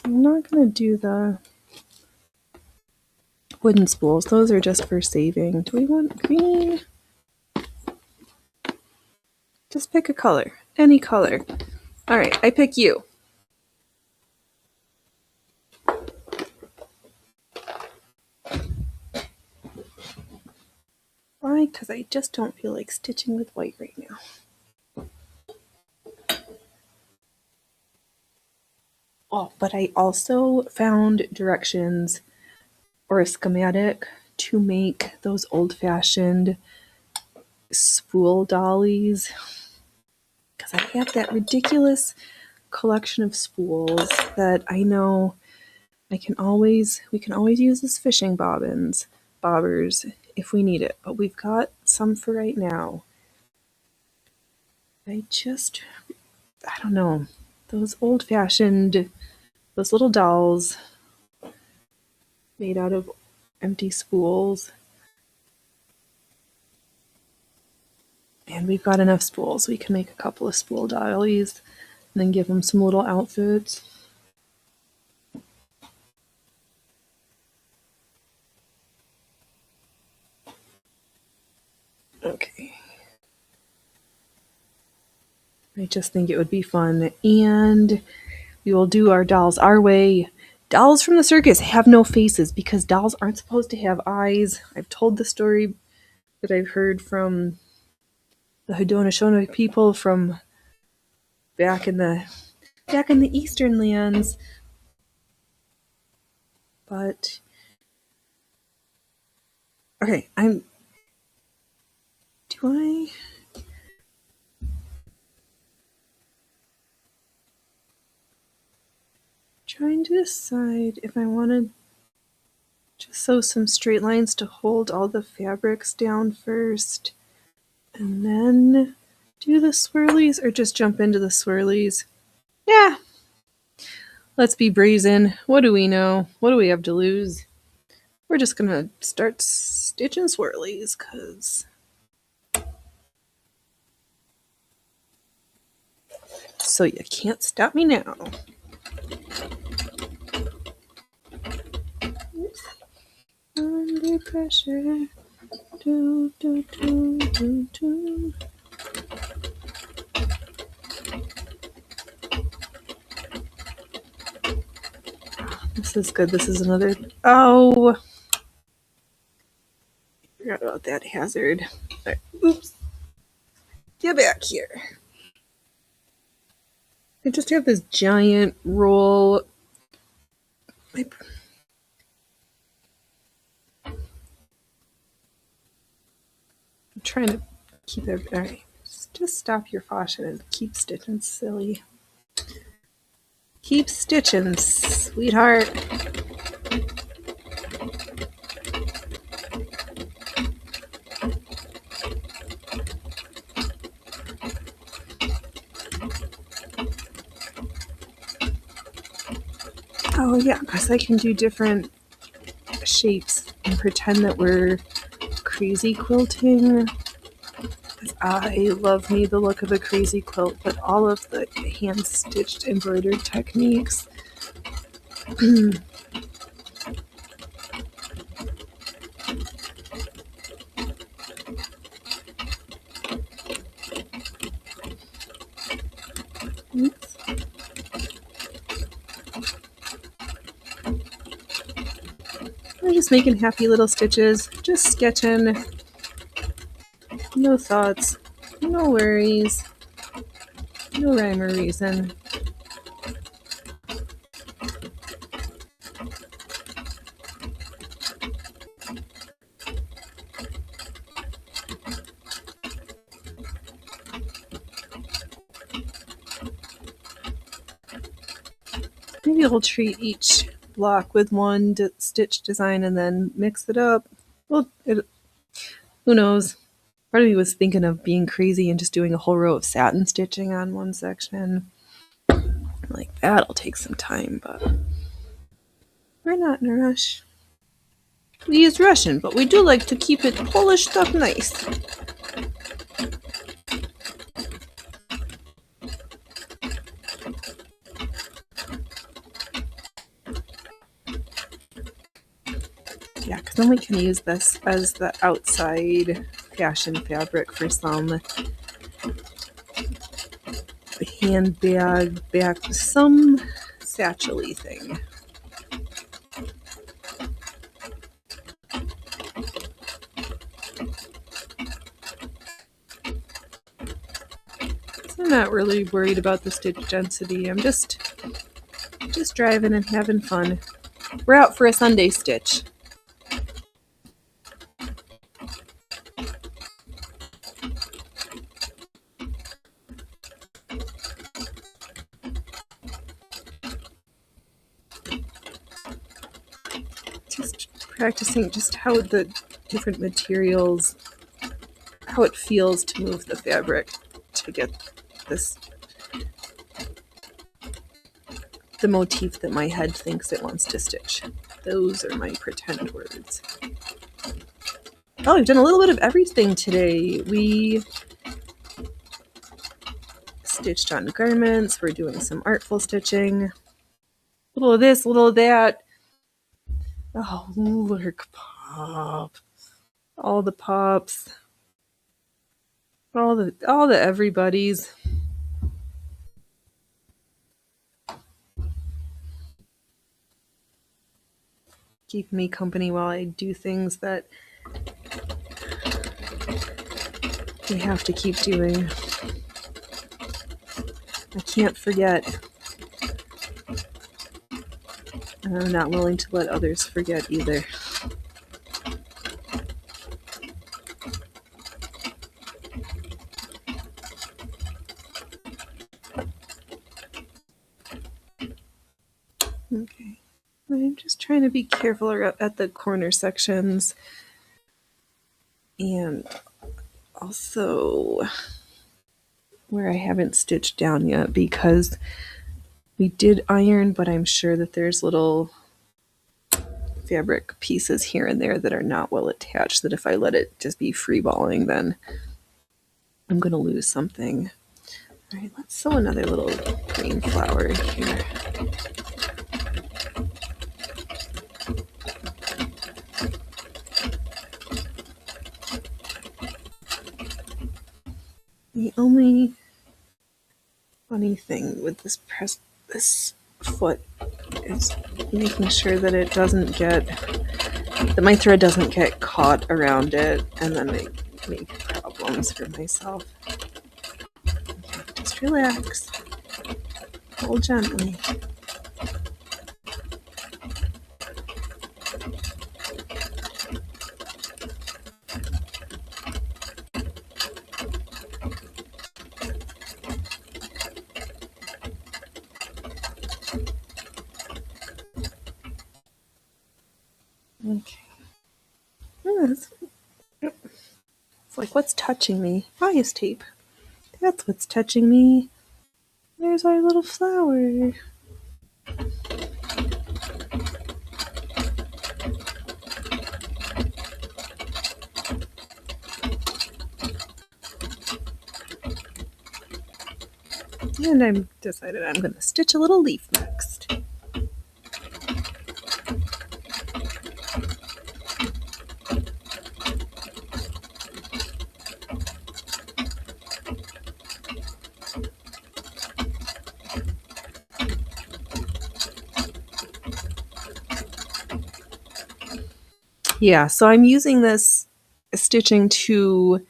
S1: I'm not going to do the wooden spools. Those are just for saving. Do we want green? Just pick a color. Any color. Alright, I pick you. Why? Because I just don't feel like stitching with white right now. Oh, but I also found directions or a schematic to make those old-fashioned spool dollies. Because I have that ridiculous collection of spools that I know we can always use as fishing bobbers if we need it. But we've got some for right now. I don't know. Those old-fashioned, those little dolls made out of empty spools. And we've got enough spools. We can make a couple of spool dollies and then give them some little outfits. Okay. I just think it would be fun. And we will do our dolls our way. Dolls from the circus have no faces because dolls aren't supposed to have eyes. I've told the story that I've heard from the Haudenosaunee people from back in the eastern lands. But okay, trying to decide if I want to just sew some straight lines to hold all the fabrics down first and then do the swirlies or just jump into the swirlies. Yeah. Let's be brazen. What do we know? What do we have to lose? We're just gonna start stitching swirlies because so you can't stop me now. Oops. Under pressure. Do, do, do, do, do. This is good. This is another. Oh! Forgot about that hazard. Right. Oops. Get back here. I just have this giant roll. I'm trying to keep it. Alright. Just stop your faucet and keep stitching, silly. Keep stitching, sweetheart. Oh yeah, because I can do different shapes and pretend that we're crazy quilting. I love me the look of a crazy quilt, but all of the hand-stitched embroidered techniques. Oops. I'm just making happy little stitches, just sketching. No thoughts, no worries, no rhyme or reason. Maybe I'll treat each block with one stitch design and then mix it up. Well, who knows? Part of me was thinking of being crazy and just doing a whole row of satin stitching on one section. Like, that'll take some time, but we're not in a rush. We use Russian, but we do like to keep it polished up nice. Yeah, because then we can use this as the outside fashion fabric for some handbag, some satchel-y thing. So I'm not really worried about the stitch density. I'm just driving and having fun. We're out for a Sunday stitch. Just practicing just how the different materials, how it feels to move the fabric to get this, the motif that my head thinks it wants to stitch. Those are my pretend words. Oh, we've done a little bit of everything today. We stitched on garments. We're doing some artful stitching. A little of this, a little of that. Oh, look, pop. All the pops. All the everybody's. Keep me company while I do things that we have to keep doing. I can't forget. And I'm not willing to let others forget either. Okay. I'm just trying to be careful at the corner sections. And also where I haven't stitched down yet, because we did iron, but I'm sure that there's little fabric pieces here and there that are not well attached, that if I let it just be free balling, then I'm going to lose something. All right, let's sew another little green flower here. funny thing with this this foot is making sure that it doesn't get, that my thread doesn't get caught around it and then make problems for myself. Okay, just relax. Hold gently. Okay. It's like, what's touching me? Bias tape. That's what's touching me. There's our little flower. And I'm decided I'm going to stitch a little leaf next. Yeah, so I'm using this stitching to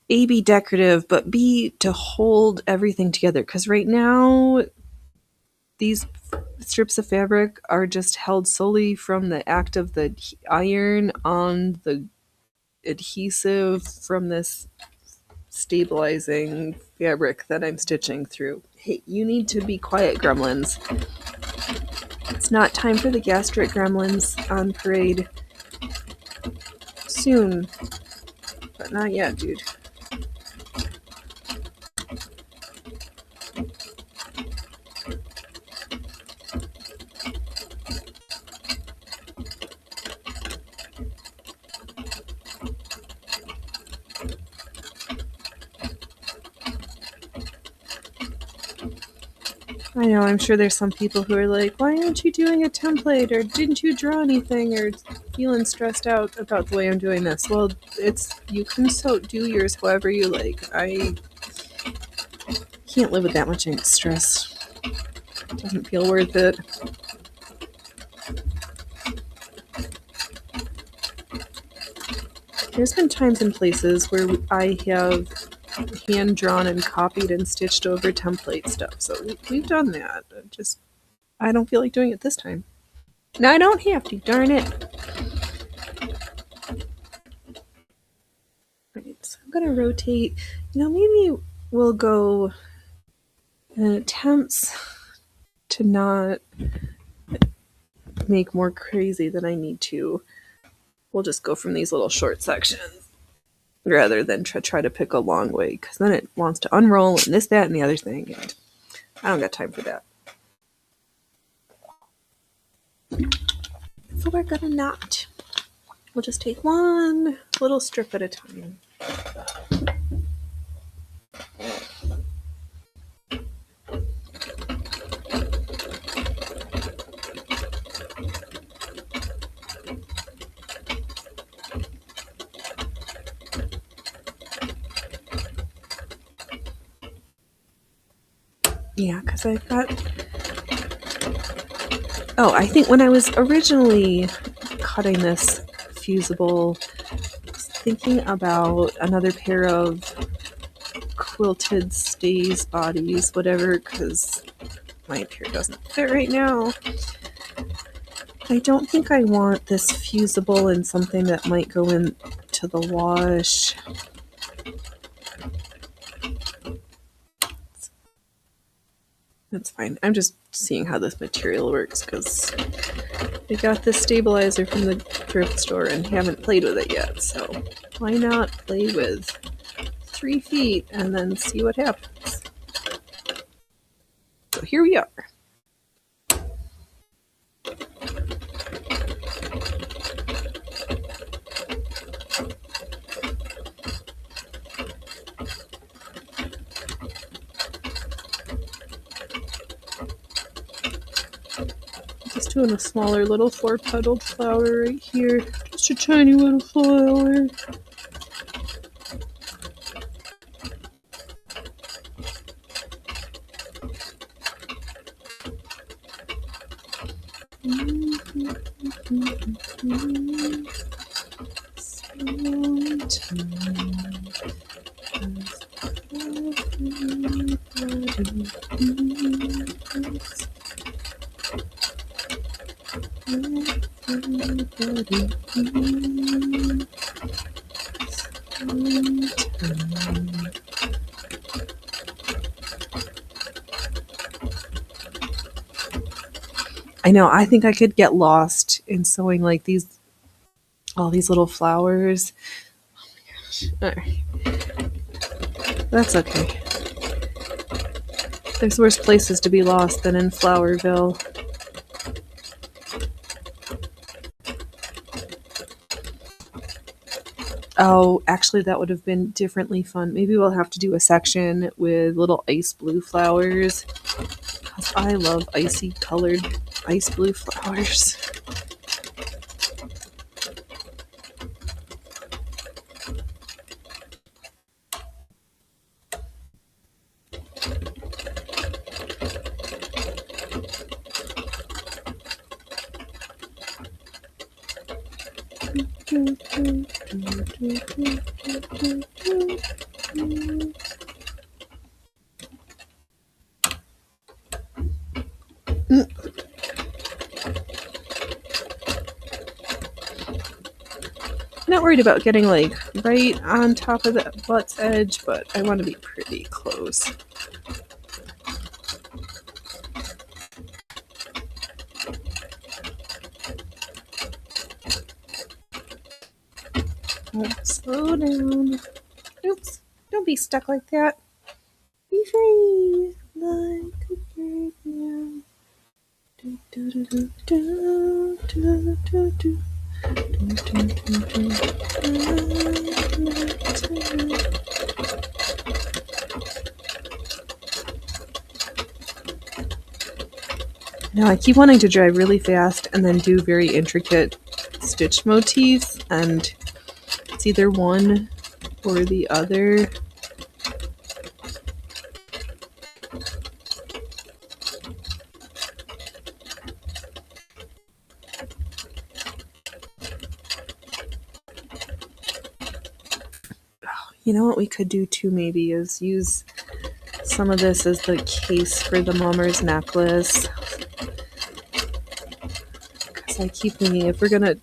S1: A, be decorative, but B, to hold everything together. Because right now, these strips of fabric are just held solely from the act of the iron on the adhesive from this stabilizing fabric that I'm stitching through. Hey, you need to be quiet, gremlins. It's not time for the gastric gremlins on parade. Soon. But not yet, dude. I know, I'm sure there's some people who are like, why aren't you doing a template, or didn't you draw anything, or feeling stressed out about the way I'm doing this. Well, it's, you can do yours however you like. I can't live with that much stress. It doesn't feel worth it. There's been times and places where I have hand drawn and copied and stitched over template stuff. So we've done that. I don't feel like doing it this time. No, I don't have to, darn it. Right, so I'm gonna rotate. Maybe we'll go attempts to not make more crazy than I need to. We'll just go from these little short sections rather than try to pick a long way, because then it wants to unroll and this, that, and the other thing, and I don't got time for that. So we're gonna not. We'll just take one little strip at a time. Yeah, because I've got... Oh, I think when I was originally cutting this fusible, I was thinking about another pair of quilted stays bodies, whatever, because my pair doesn't fit right now. I don't think I want this fusible in something that might go into the wash. That's fine. I'm just seeing how this material works, because I got this stabilizer from the thrift store and haven't played with it yet, so why not play with 3 feet and then see what happens. So here we are. Just doing a smaller little 4-petaled flower right here. Just a tiny little flower. I know, I think I could get lost in sewing like all these little flowers. Oh my gosh. Alright. That's okay. There's worse places to be lost than in Flowerville. Oh, actually, that would have been differently fun. Maybe we'll have to do a section with little ice blue flowers. Because I love icy colored ice blue flowers. Not worried about getting like right on top of the butt's edge, but I want to be pretty close. Oh, slow down. Oops, don't be stuck like that. Be free like a bird now. Do, do, do, do, do, do, do, do. Now I keep wanting to drive really fast and then do very intricate stitch motifs, and it's either one or the other. You know what we could do too maybe is use some of this as the case for the mummer's necklace. Because I keep thinking if we're gonna,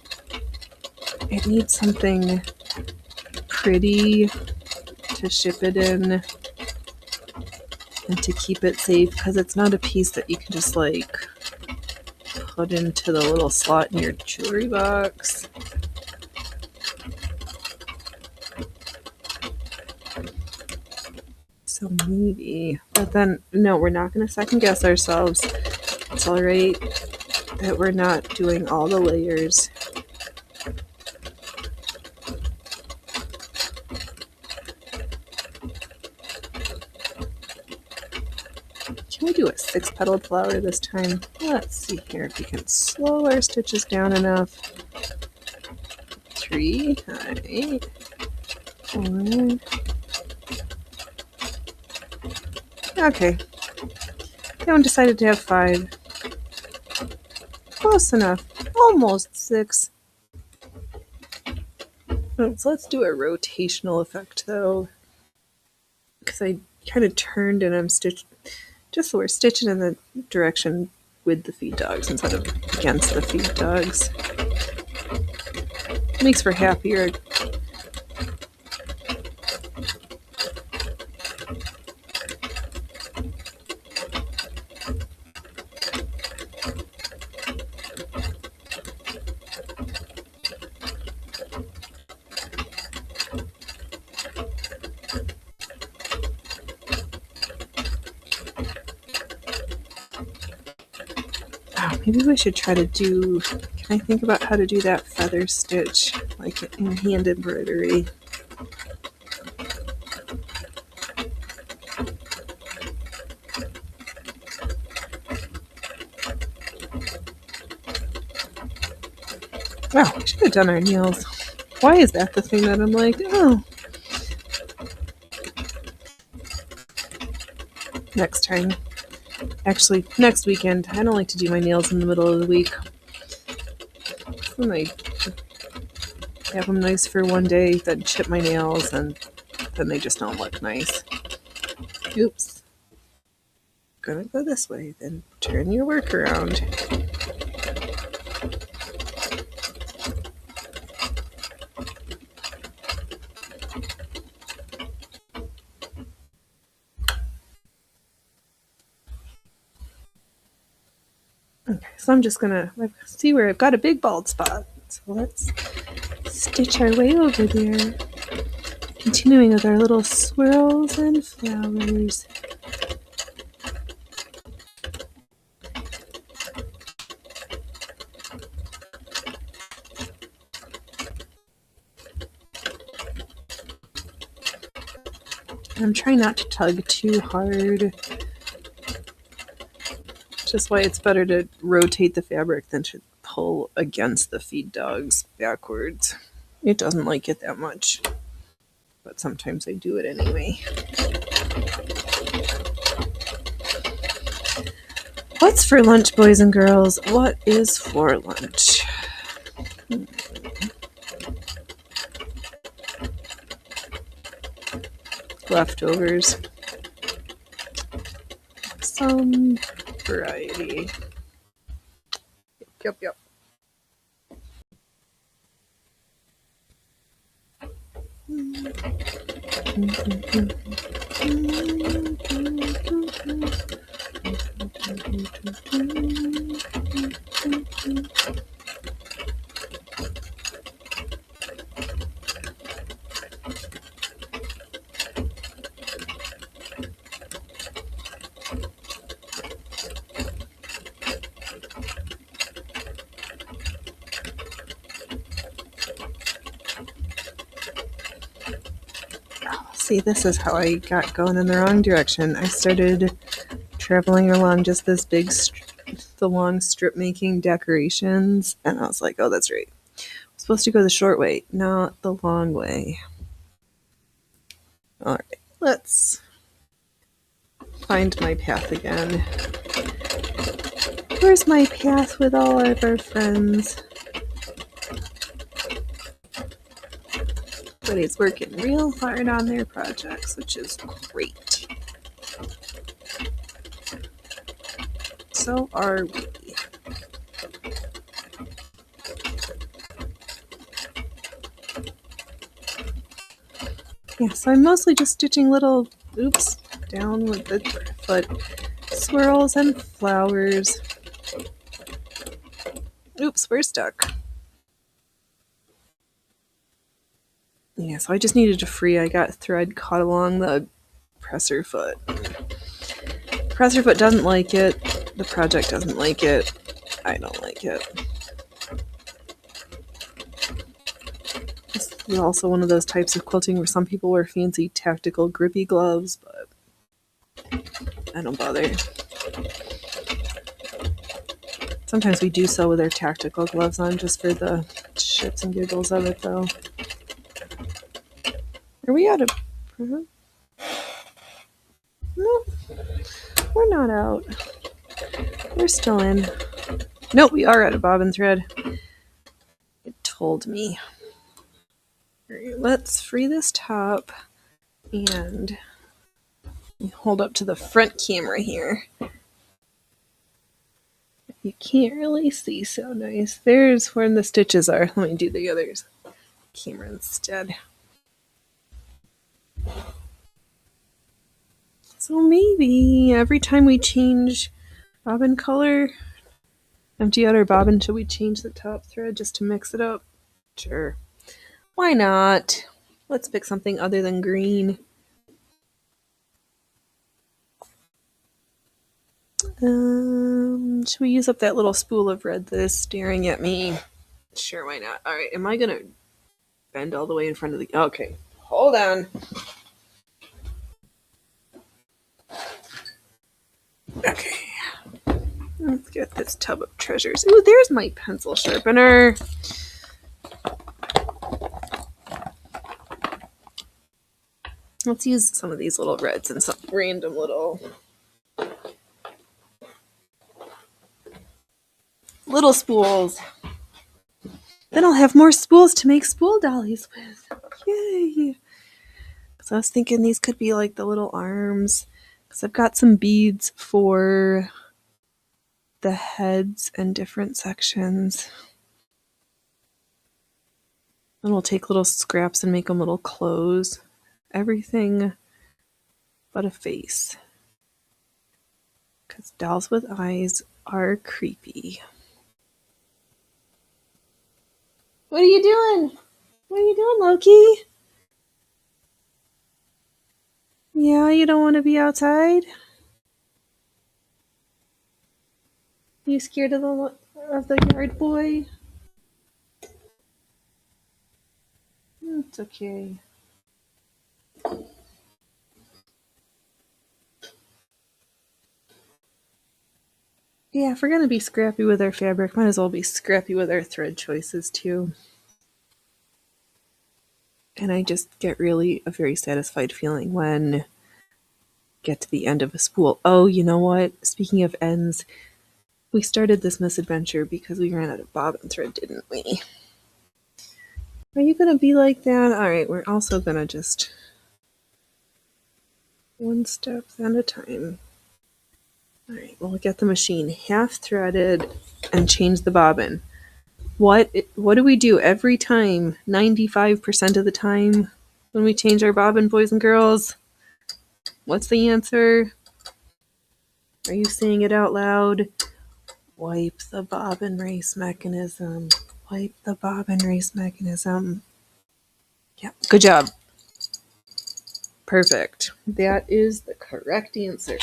S1: it needs something pretty to ship it in and to keep it safe, because it's not a piece that you can just like put into the little slot in your jewelry box. So maybe, but then no, we're not going to second guess ourselves. It's all right that we're not doing all the layers. Can we do a 6-petaled flower this time? Let's see here if we can slow our stitches down enough. 3, 8, 4. Okay. That one decided to have 5. Close enough. Almost 6. So let's do a rotational effect though. Because I kind of turned and I'm stitched, just so we're stitching in the direction with the feed dogs instead of against the feed dogs. Makes for happier. Maybe we should try to do, can I think about how to do that feather stitch, like in hand embroidery? Wow, we should have done our nails. Why is that the thing that I'm like, oh. Next time. Actually, next weekend. I don't like to do my nails in the middle of the week. I have them nice for one day, then chip my nails, and then they just don't look nice. Oops. Gonna go this way, then turn your work around. Okay, so I'm just gonna see where I've got a big bald spot. So let's stitch our way over there. Continuing with our little swirls and flowers. I'm trying not to tug too hard. Just why it's better to rotate the fabric than to pull against the feed dogs backwards. It doesn't like it that much, but sometimes I do it anyway. What's for lunch, boys and girls? What is for lunch? Leftovers. Some variety. Yep. See, this is how I got going in the wrong direction. I started traveling along just this big, the long strip making decorations, and I was like, oh, that's right. I'm supposed to go the short way, not the long way. All right, let's find my path again. Where's my path with all of our friends? Everybody's working real hard on their projects, which is great. So are we. Yeah, so I'm mostly just stitching little oops down with the foot swirls and flowers. Oops, we're stuck. Yeah, so I just needed to free. I got thread caught along the presser foot. Presser foot doesn't like it. The project doesn't like it. I don't like it. This is also one of those types of quilting where some people wear fancy tactical grippy gloves, but I don't bother. Sometimes we do sew with our tactical gloves on just for the shits and giggles of it, though. Are we out of... No, we're not out. We're still in. Nope, we are out of bobbin thread. It told me. Right, let's free this top and hold up to the front camera here. You can't really see so nice. There's where the stitches are. Let me do the others. Camera instead. So maybe every time we change bobbin color, empty out our bobbin, should we change the top thread just to mix it up? Sure. Why not? Let's pick something other than green. Should we use up that little spool of red that is staring at me? Sure, why not? All right, am I gonna bend all the way in front of the... Okay, hold on. Okay. Let's get this tub of treasures. Ooh, there's my pencil sharpener. Let's use some of these little reds and some random little Little spools. Then I'll have more spools to make spool dollies with. Yay! So I was thinking these could be like the little arms. Because I've got some beads for the heads and different sections. And we'll take little scraps and make them little clothes. Everything but a face. Because dolls with eyes are creepy. What are you doing? What are you doing, Loki? Yeah, you don't want to be outside? You scared of the yard boy? It's okay. Yeah, if we're gonna be scrappy with our fabric, might as well be scrappy with our thread choices too. And I just get really a very satisfied feeling when get to the end of a spool. Oh, you know what? Speaking of ends, we started this misadventure because we ran out of bobbin thread, didn't we? Are you gonna be like that? Alright, we're also gonna just one step at a time. Alright, we'll get the machine half threaded and change the bobbin. What do we do every time? 95% of the time when we change our bobbin, boys and girls? What's the answer? Are you saying it out loud? Wipe the bobbin race mechanism. Wipe the bobbin race mechanism. Yeah, good job. Perfect. That is the correct answer.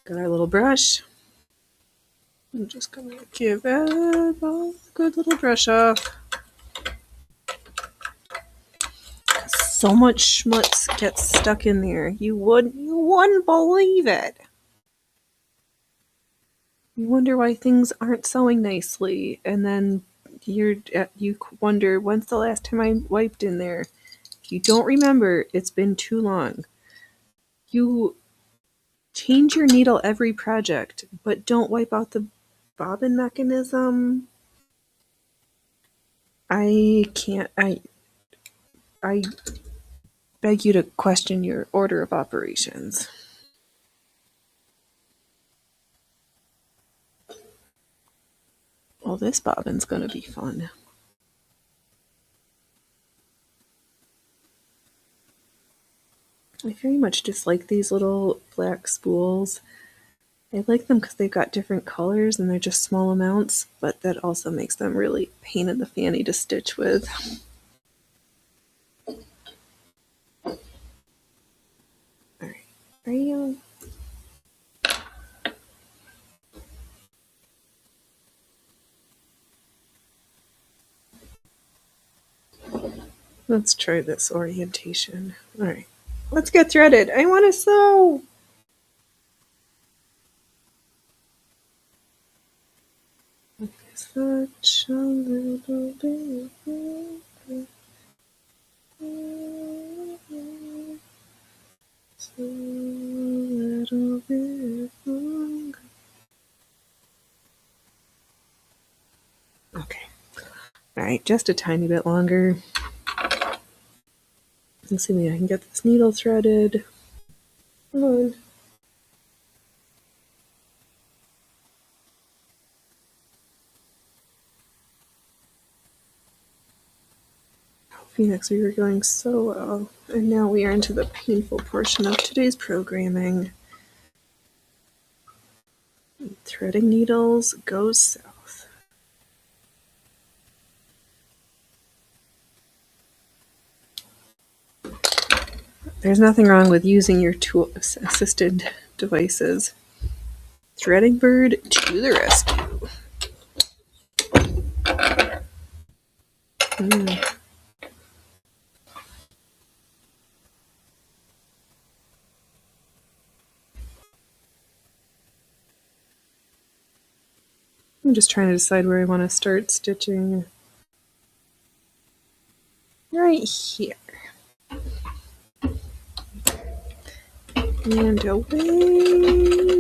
S1: Got our little brush. I'm just gonna give it a good little brush off. So much schmutz gets stuck in there. You wouldn't believe it. You wonder why things aren't sewing nicely, and then you wonder when's the last time I wiped in there. If you don't remember, it's been too long. You change your needle every project, but don't wipe out the bobbin mechanism. I can't. I beg you to question your order of operations. Well, this bobbin's gonna be fun. I very much dislike these little black spools. I like them because they've got different colors and they're just small amounts, but that also makes them really pain in the fanny to stitch with. Alright, are you? Let's try this orientation. Alright, let's get threaded. I want to sew! Such a little bit. So a little bit longer. Okay. Alright, just a tiny bit longer. Let's see if I can get this needle threaded. Come on. Phoenix, we were going so well, and now we are into the painful portion of today's programming. Threading needles goes south. There's nothing wrong with using your tool-assisted devices. Threading bird to the rescue. I'm just trying to decide where I want to start stitching. right here. And away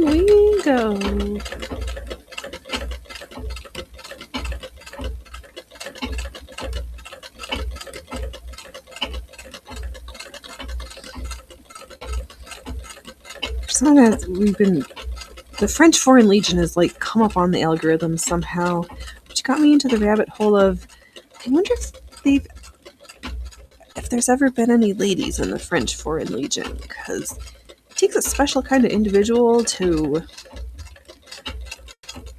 S1: we go. The French Foreign Legion has like come up on the algorithm somehow, which got me into the rabbit hole of, I wonder if there's ever been any ladies in the French Foreign Legion, because it takes a special kind of individual to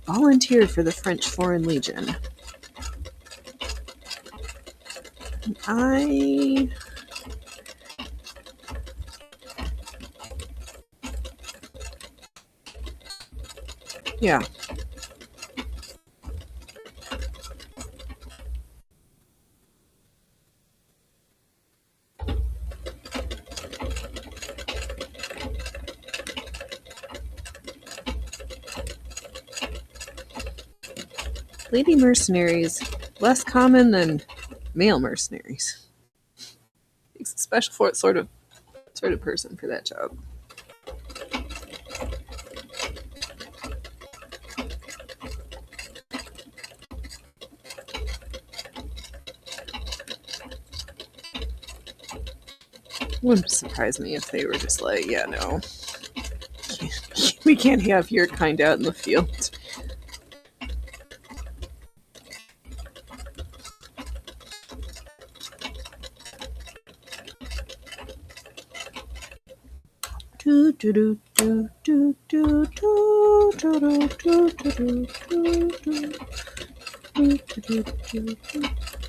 S1: volunteer for the French Foreign Legion. Yeah. Lady mercenaries, less common than male mercenaries. Takes a special sort of person for that job. Wouldn't surprise me if they were just like, yeah, no, we can't have your kind out in the field.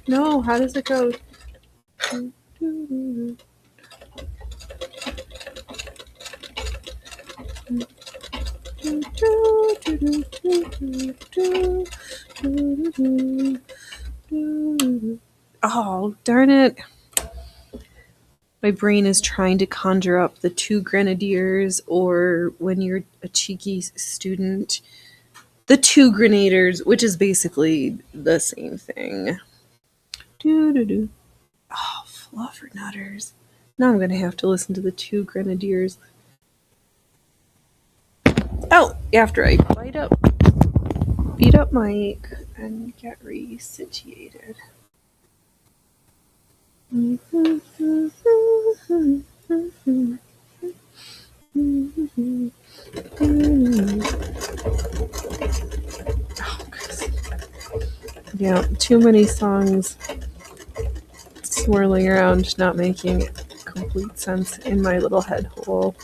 S1: No, how does it go? Oh, darn it. My brain is trying to conjure up the two grenadiers, or when you're a cheeky student, the two grenadiers, which is basically the same thing. Oh, fluffernutters. Now I'm going to have to listen to the two grenadiers. Oh, after I beat up Mike and get resituated. Yeah, too many songs swirling around, not making complete sense in my little head hole.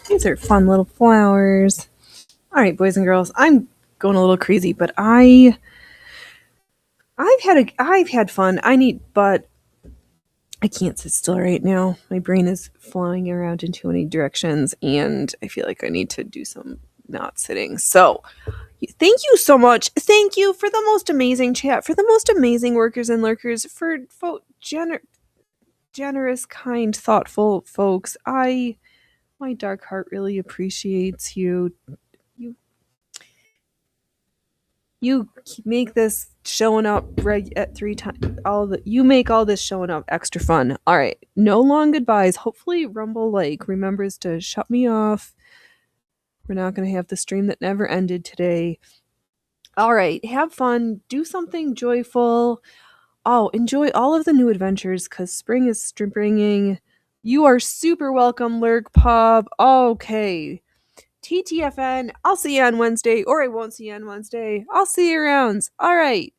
S1: These are fun little flowers. All right, boys and girls, I'm going a little crazy, but I've had fun. But I can't sit still right now. My brain is flying around in too many directions, and I feel like I need to do some not sitting. So, thank you so much. Thank you for the most amazing chat, for the most amazing workers and lurkers, for generous, kind, thoughtful folks. My dark heart really appreciates you. You make this showing up at 3 times. You make all this showing up extra fun. All right, no long goodbyes. Hopefully, Rumble remembers to shut me off. We're not going to have the stream that never ended today. All right, have fun. Do something joyful. Oh, enjoy all of the new adventures because spring is springing. You are super welcome, Lurk Pub. Okay. TTFN, I'll see you on Wednesday, or I won't see you on Wednesday. I'll see you around. All right.